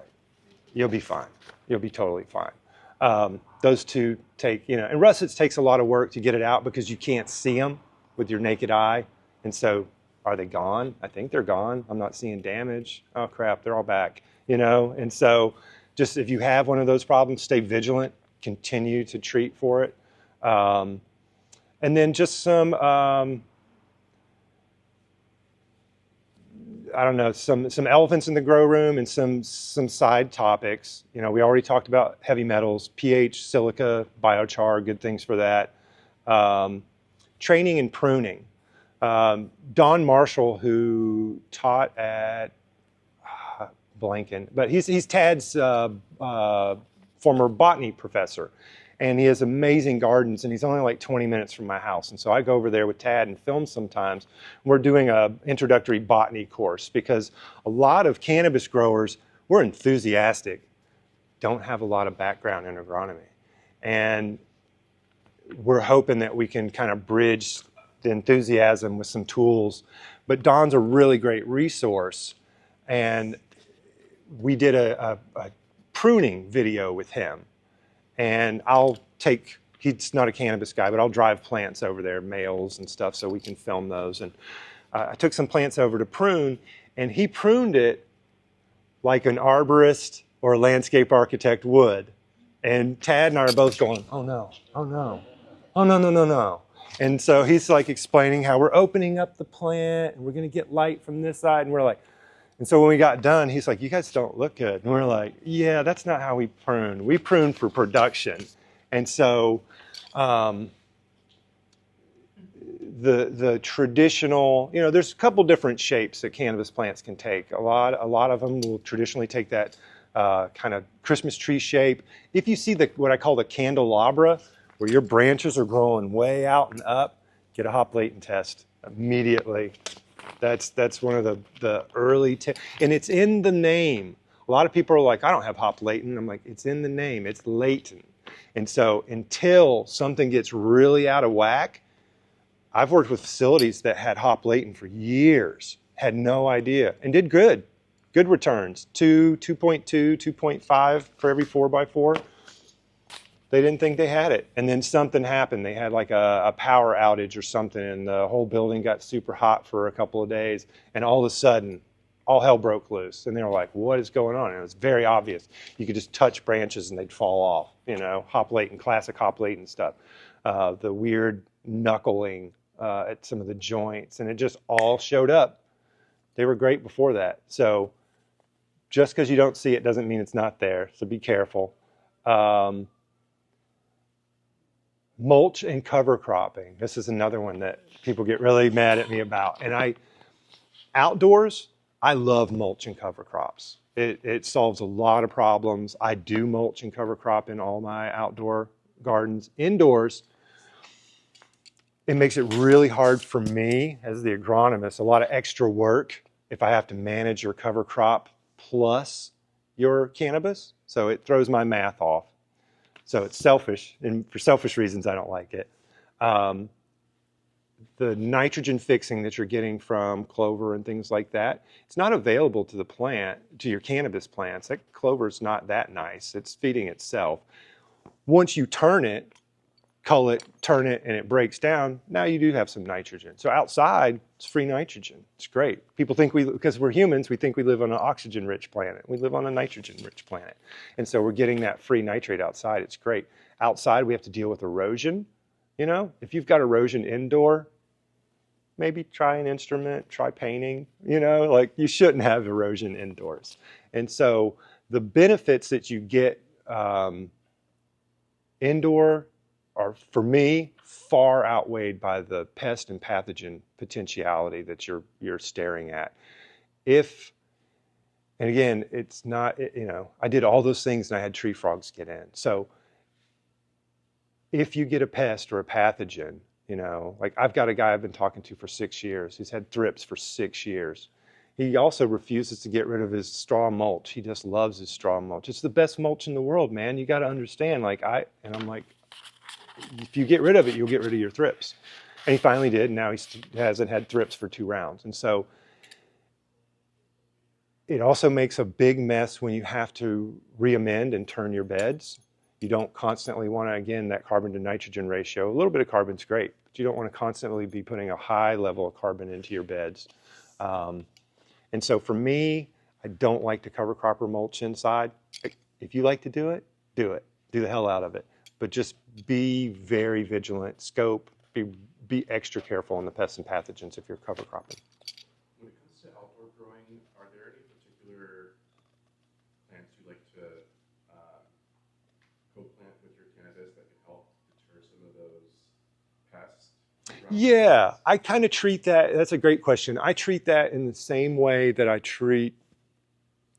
You'll be fine. You'll be totally fine. Those two take, and russets takes a lot of work to get it out because you can't see them with your naked eye. And so are they gone? I think they're gone. I'm not seeing damage. Oh crap, they're all back, And so just if you have one of those problems, stay vigilant, continue to treat for it. And then just some, I don't know, some elephants in the grow room and some side topics. We already talked about heavy metals, pH, silica, biochar, good things for that. Training and pruning. Don Marshall, who taught at blanking, but he's Tad's former botany professor. And he has amazing gardens, and he's only like 20 minutes from my house. And so I go over there with Tad and film sometimes. We're doing an introductory botany course because a lot of cannabis growers, we're enthusiastic, don't have a lot of background in agronomy. And we're hoping that we can kind of bridge the enthusiasm with some tools. But Don's a really great resource. And we did a pruning video with him. And he's not a cannabis guy, but I'll drive plants over there, males and stuff, so we can film those. And I took some plants over to prune, and he pruned it like an arborist or a landscape architect would. And Tad and I are both going, oh no, oh no, oh no, no, no, no. And so he's like explaining how we're opening up the plant, and we're going to get light from this side, and we're like, and so when we got done, he's like, you guys don't look good. And we're like, yeah, that's not how we prune. We prune for production. And so the traditional, there's a couple different shapes that cannabis plants can take. A lot of them will traditionally take that kind of Christmas tree shape. If you see what I call the candelabra, where your branches are growing way out and up, get a hop latent test immediately. That's one of the early and it's in the name. A lot of people are like, I don't have hop latent. I'm like, it's in the name. It's latent. And so until something gets really out of whack, I've worked with facilities that had hop latent for years, had no idea, and did good returns. 2.2, 2.5 for every 4x4. They didn't think they had it. And then something happened. They had like a power outage or something, and the whole building got super hot for a couple of days. And all of a sudden, all hell broke loose. And they were like, what is going on? And it was very obvious. You could just touch branches and they'd fall off, hop latent, classic hop latent stuff. The weird knuckling at some of the joints. And it just all showed up. They were great before that. So just because you don't see it doesn't mean it's not there. So be careful. Mulch and cover cropping. This is another one that people get really mad at me about. And outdoors, I love mulch and cover crops. It solves a lot of problems. I do mulch and cover crop in all my outdoor gardens. Indoors, it makes it really hard for me as the agronomist, a lot of extra work if I have to manage your cover crop plus your cannabis. So it throws my math off. So it's selfish, and for selfish reasons, I don't like it. The nitrogen fixing that you're getting from clover and things like that, it's not available to the plant, to your cannabis plants. That clover's not that nice. It's feeding itself. Once you turn it, cull it, turn it, and it breaks down, now you do have some nitrogen. So outside, it's free nitrogen. It's great. People think because we're humans, we think we live on an oxygen-rich planet. We live on a nitrogen-rich planet. And so we're getting that free nitrate outside. It's great. Outside, we have to deal with erosion. If you've got erosion indoor, maybe try an instrument, try painting, you shouldn't have erosion indoors. And so the benefits that you get indoor are, for me, far outweighed by the pest and pathogen potentiality that you're staring at. And again, it's not, I did all those things and I had tree frogs get in. So if you get a pest or a pathogen, like I've got a guy I've been talking to for 6 years. He's had thrips for 6 years. He also refuses to get rid of his straw mulch. He just loves his straw mulch. It's the best mulch in the world, man. You got to understand, and I'm like, if you get rid of it, you'll get rid of your thrips. And he finally did. And now he hasn't had thrips for 2 rounds. And so it also makes a big mess when you have to re-amend and turn your beds. You don't constantly want to, again, that carbon to nitrogen ratio. A little bit of carbon's great, but you don't want to constantly be putting a high level of carbon into your beds. And so for me, I don't like to cover crop or mulch inside. If you like to do it, do it. Do the hell out of it. But just be very vigilant, scope, be extra careful on the pests and pathogens if you're cover cropping. When it comes to outdoor growing, are there any particular plants you like to co-plant with your cannabis that can help deter some of those pests? Yeah, I kind of treat that, that's a great question. I treat that in the same way that I treat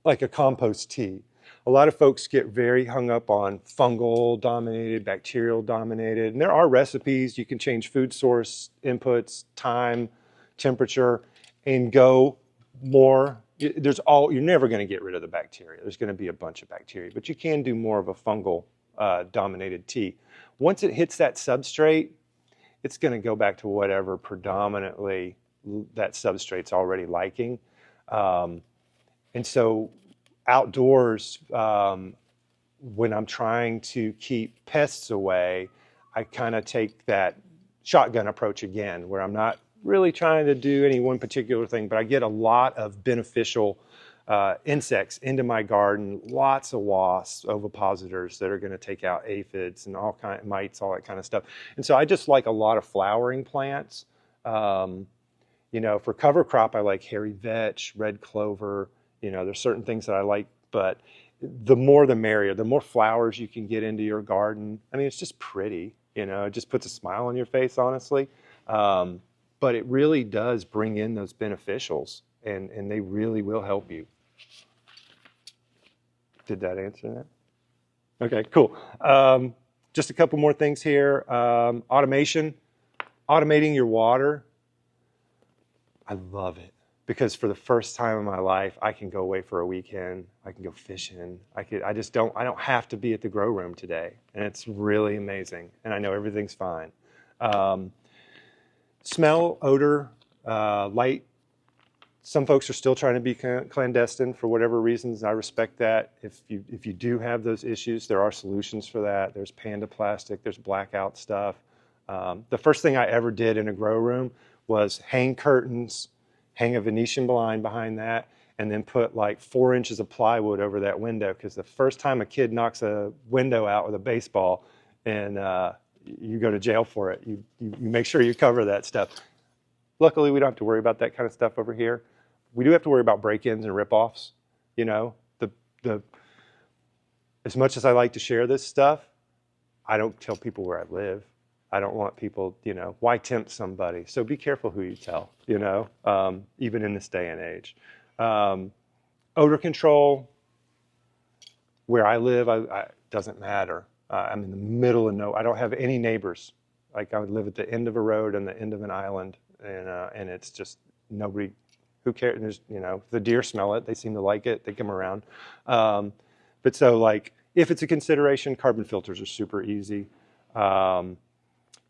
like a compost tea. A lot of folks get very hung up on fungal dominated, bacterial dominated, and there are recipes. You can change food source, inputs, time, temperature, and go more. You're never going to get rid of the bacteria. There's going to be a bunch of bacteria, but you can do more of a fungal dominated tea. Once it hits that substrate, it's going to go back to whatever predominantly that substrate's already liking. And so outdoors, when I'm trying to keep pests away, I kind of take that shotgun approach again, where I'm not really trying to do any one particular thing, but I get a lot of beneficial insects into my garden, lots of wasps, ovipositors that are going to take out aphids and all kind of mites, all that kind of stuff. And so I just like a lot of flowering plants. You know, for cover crop, I like hairy vetch, red clover. You know, there's certain things that I like, but the more the merrier. The more flowers you can get into your garden. I mean, it's just pretty, you know, it just puts a smile on your face, honestly. But it really does bring in those beneficials, and they really will help you. Did that answer that? Okay, cool. Just a couple more things here. Automation, automating your water. I love it. Because for the first time in my life, I can go away for a weekend. I can go fishing. I don't have to be at the grow room today. And it's really amazing. And I know everything's fine. Smell, odor, light. Some folks are still trying to be clandestine for whatever reasons. I respect that. If you do have those issues, there are solutions for that. There's panda plastic. There's blackout stuff. The first thing I ever did in a grow room was hang curtains, hang a Venetian blind behind that, and then put like 4 inches of plywood over that window, because the first time a kid knocks a window out with a baseball, and you go to jail for it. You make sure you cover that stuff. Luckily, we don't have to worry about that kind of stuff over here. We do have to worry about break-ins and rip-offs. You know, as much as I like to share this stuff, I don't tell people where I live. I don't want people, you know, why tempt somebody? So be careful who you tell, you know, even in this day and age. Odor control, where I live, doesn't matter. I'm in the middle of I don't have any neighbors. Like I would live at the end of a road on the end of an island, and it's just nobody, who cares? There's, you know, the deer smell it. They seem to like it. They come around. But so like, if it's a consideration, carbon filters are super easy.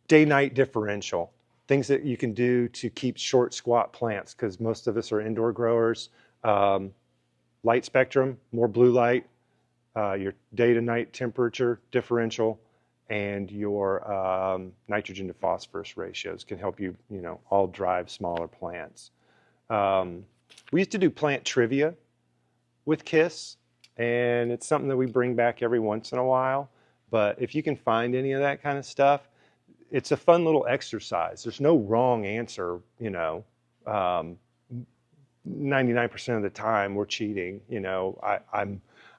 Day-night differential, things that you can do to keep short, squat plants, because most of us are indoor growers. Light spectrum, more blue light, your day-to-night temperature differential, and your nitrogen to phosphorus ratios can help you, you know, all drive smaller plants. We used to do plant trivia with KIS, and it's something that we bring back every once in a while. But if you can find any of that kind of stuff, it's a fun little exercise. There's no wrong answer, you know. 99% of the time we're cheating, you know.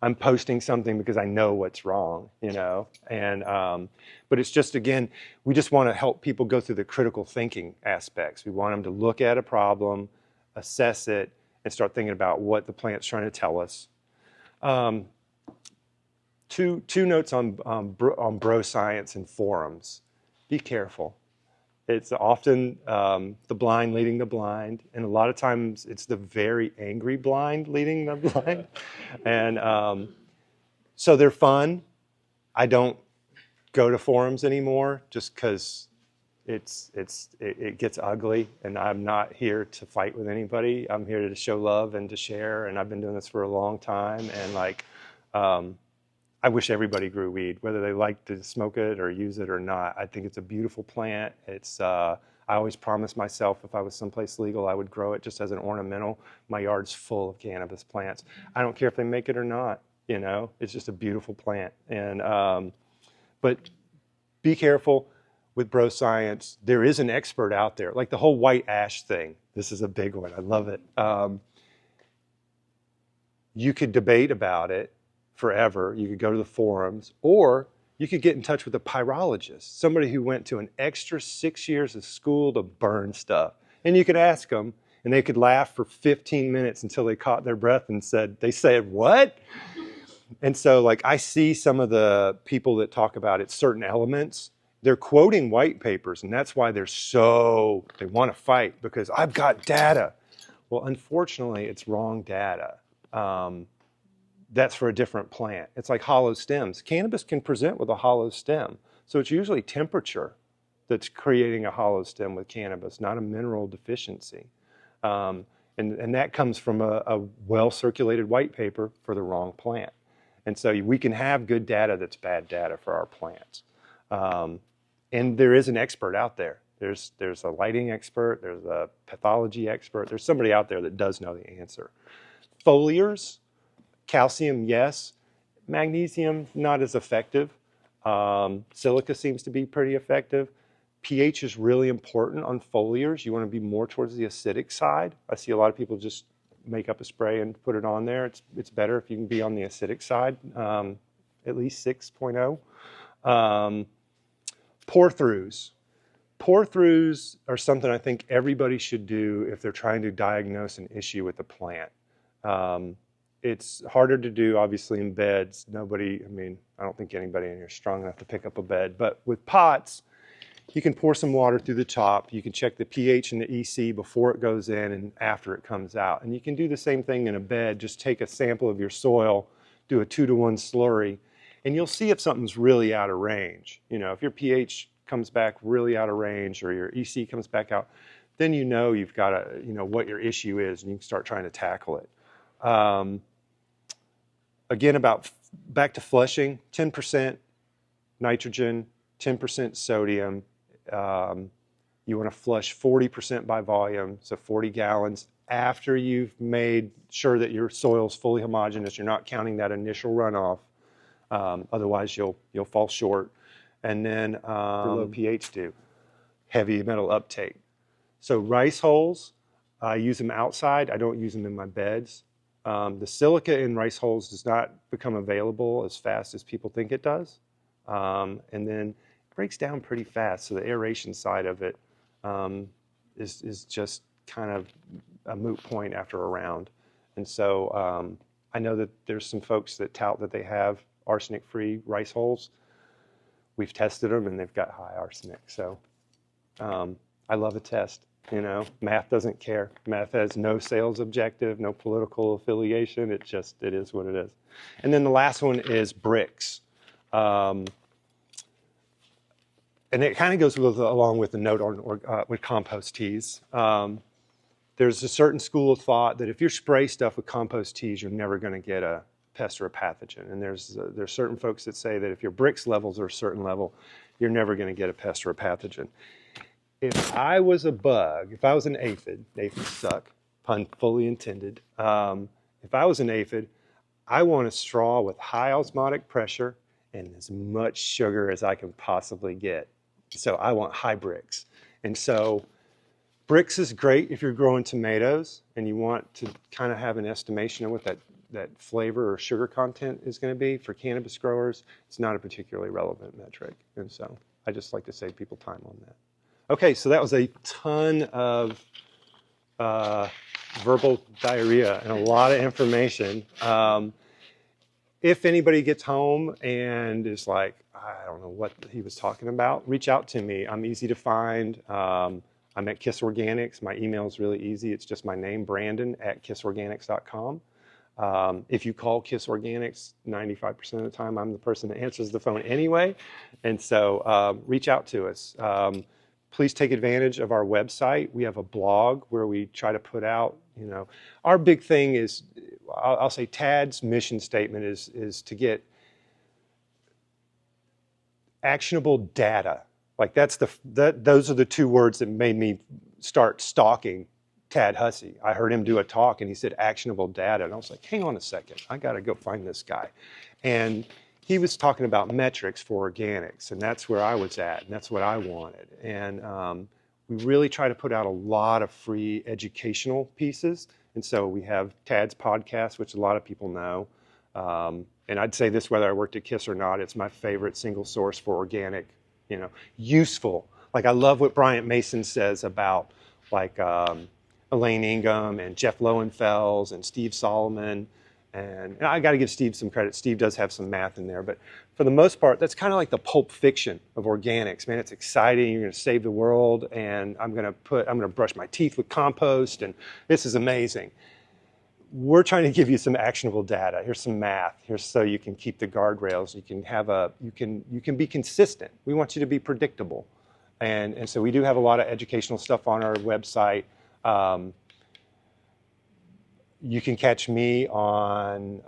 I'm posting something because I know what's wrong, you know. And but it's just, again, we just want to help people go through the critical thinking aspects. We want them to look at a problem, assess it, and start thinking about what the plant's trying to tell us. Two notes on bro science and forums. Be careful. It's often the blind leading the blind, and a lot of times it's the very angry blind leading the blind. And so they're fun. I don't go to forums anymore just because it gets ugly, and I'm not here to fight with anybody. I'm here to show love and to share, and I've been doing this for a long time, and like I I wish everybody grew weed, whether they like to smoke it or use it or not. I think it's a beautiful plant. It's, I always promised myself if I was someplace legal, I would grow it just as an ornamental. My yard's full of cannabis plants. I don't care if they make it or not, you know, it's just a beautiful plant. And, but be careful with bro science. There is an expert out there, like the whole white ash thing. This is a big one. I love it. You could debate about it forever. You could go to the forums, or you could get in touch with a pyrologist, somebody who went to an extra 6 years of school to burn stuff. And you could ask them, and they could laugh for 15 minutes until they caught their breath and they said, what? And so, like, I see some of the people that talk about it, certain elements, they're quoting white papers, and that's why they want to fight, because I've got data. Well, unfortunately, it's wrong data. That's for a different plant. It's like hollow stems. Cannabis can present with a hollow stem. So it's usually temperature that's creating a hollow stem with cannabis, not a mineral deficiency. And that comes from a well-circulated white paper for the wrong plant. And so we can have good data that's bad data for our plants. And there is an expert out there. There's a lighting expert, there's a pathology expert, there's somebody out there that does know the answer. Foliars, calcium, yes. Magnesium, not as effective. Silica seems to be pretty effective. pH is really important on foliars. You want to be more towards the acidic side. I see a lot of people just make up a spray and put it on there. It's better if you can be on the acidic side, at least 6.0. Pour-throughs. Pour-throughs are something I think everybody should do if they're trying to diagnose an issue with a plant. It's harder to do, obviously, in beds. I don't think anybody in here is strong enough to pick up a bed. But with pots, you can pour some water through the top. You can check the pH and the EC before it goes in and after it comes out. And you can do the same thing in a bed. Just take a sample of your soil, do a 2-to-1 slurry, and you'll see if something's really out of range. You know, if your pH comes back really out of range or your EC comes back out, then you know you've got what your issue is, and you can start trying to tackle it. Again, back to flushing, 10% nitrogen, 10% sodium. You want to flush 40% by volume, so 40 gallons after you've made sure that your soil's fully homogeneous. You're not counting that initial runoff. Otherwise, you'll fall short. And then for low pH do, heavy metal uptake. So rice hulls, I use them outside. I don't use them in my beds. The silica in rice hulls does not become available as fast as people think it does. And then it breaks down pretty fast. So the aeration side of it is just kind of a moot point after a round. And so I know that there's some folks that tout that they have arsenic-free rice hulls. We've tested them, and they've got high arsenic. So I love a test. You know, math doesn't care. Math has no sales objective, no political affiliation. It is what it is. And then the last one is bricks. And it kind of goes along with the note on with compost teas. There's a certain school of thought that if you spray stuff with compost teas, you're never going to get a pest or a pathogen. And there's certain folks that say that if your bricks levels are a certain level, you're never going to get a pest or a pathogen. If I was a bug, if I was an aphid, aphids suck, pun fully intended. If I was an aphid, I want a straw with high osmotic pressure and as much sugar as I can possibly get. So I want high bricks. And so bricks is great if you're growing tomatoes and you want to kind of have an estimation of what that flavor or sugar content is going to be. For cannabis growers, it's not a particularly relevant metric. And so I just like to save people time on that. Okay, so that was a ton of verbal diarrhea and a lot of information. If anybody gets home and is like, I don't know what he was talking about, reach out to me. I'm easy to find. I'm at KIS Organics. My email is really easy. It's just my name, Brandon, at kisorganics.com. If you call KIS Organics, 95% of the time, I'm the person that answers the phone anyway. And so reach out to us. Please take advantage of our website. We have a blog where we try to put out, our big thing is, I'll say TAD's mission statement is to get actionable data. Like those are the two words that made me start stalking Tad Hussey. I heard him do a talk and he said actionable data. And I was like, hang on a second, I got to go find this guy. And he was talking about metrics for organics, and that's where I was at, and that's what I wanted. And we really try to put out a lot of free educational pieces. And so we have Tad's podcast, which a lot of people know. And I'd say this whether I worked at KIS or not, it's my favorite single source for organic, useful. Like I love what Bryant Mason says about like Elaine Ingham and Jeff Lowenfels and Steve Solomon. And I got to give Steve some credit. Steve does have some math in there, but for the most part, that's kind of like the Pulp Fiction of organics. Man, it's exciting. You're going to save the world, and I'm going to brush my teeth with compost, and this is amazing. We're trying to give you some actionable data. Here's some math. Here's so you can keep the guardrails. You can be consistent. We want you to be predictable, and so we do have a lot of educational stuff on our website. You can catch me on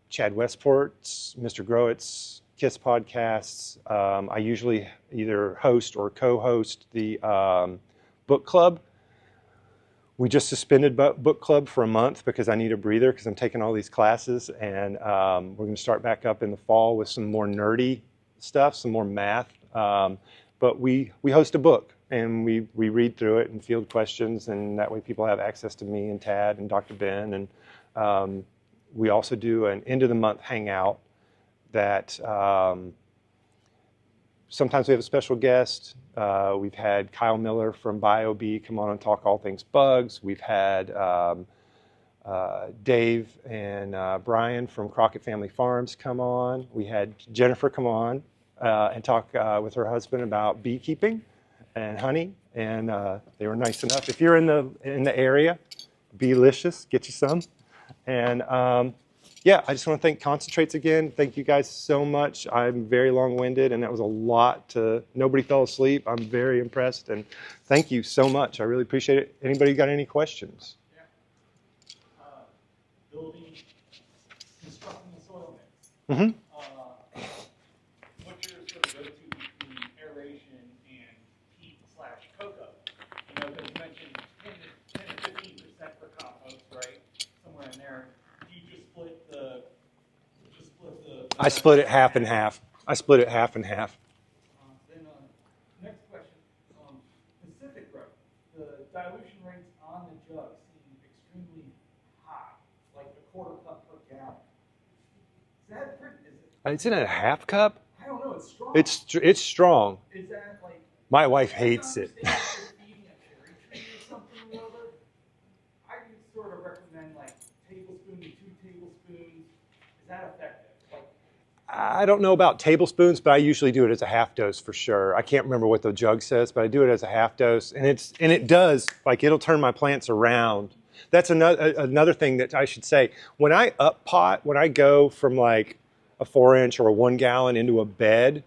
Chad Westport's, Mr. Growitz's KIS podcasts. I usually either host or co-host the book club. We just suspended book club for a month because I need a breather because I'm taking all these classes. And we're going to start back up in the fall with some more nerdy stuff, some more math. But we host a book. And we read through it and field questions, and that way people have access to me and Tad and Dr. Ben. And we also do an end of the month hangout that sometimes we have a special guest. We've had Kyle Miller from BioBee come on and talk all things bugs. We've had Dave and Brian from Crockett Family Farms come on. We had Jennifer come on and talk with her husband about beekeeping and honey, and they were nice enough. If you're in the area, Beelicious, get you some. And yeah, I just want to thank Concentrates again. Thank you guys so much. I'm very long-winded, and that was a lot nobody fell asleep. I'm very impressed, and thank you so much. I really appreciate it. Anybody got any questions? Yeah. Building, constructing the soil mix. Mm-hmm. What's your sort of go-to between aeration and peat/cocoa? Because you mentioned 10 to 15% for compost, right? Somewhere in there. Do you just split the I split it half and half. Then next question. Pacific Grove. The dilution rates on the jug seem extremely high, like a quarter cup per gallon. Is that pretty? It's in a half cup. I don't know. It's strong. It's strong. Is that like? My wife hates it. Feeding a cherry tree or something or other. I would sort of recommend like tablespoon to 2 tablespoons. Is that effective? I don't know about tablespoons, but I usually do it as a half dose for sure. I can't remember what the jug says, but I do it as a half dose, and it does, like, it'll turn my plants around. That's another thing that I should say. When I up pot, when I go from like a 4-inch or a 1 gallon into a bed,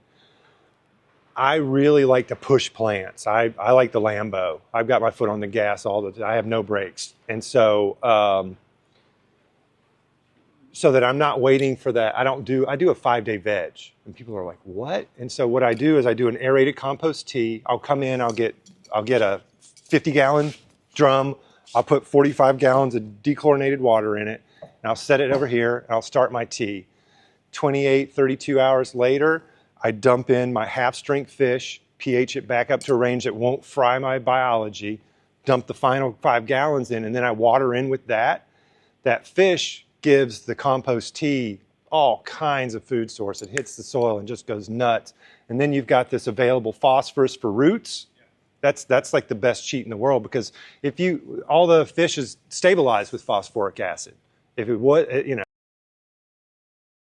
I really like to push plants. I like the Lambo. I've got my foot on the gas all the time. I have no brakes, and so so that I'm not waiting for that. I do a 5-day veg, and people are like, what? And so what I do is I do an aerated compost tea. I'll come in, I'll get a 50-gallon drum. I'll put 45 gallons of dechlorinated water in it, and I'll set it over here, and I'll start my tea. 28, 32 hours later, I dump in my half-strength fish, pH it back up to a range that won't fry my biology, dump the final 5 gallons in, and then I water in with that. That fish gives the compost tea all kinds of food source. It hits the soil and just goes nuts. And then you've got this available phosphorus for roots. That's like the best cheat in the world, because all the fish is stabilized with phosphoric acid. If it was,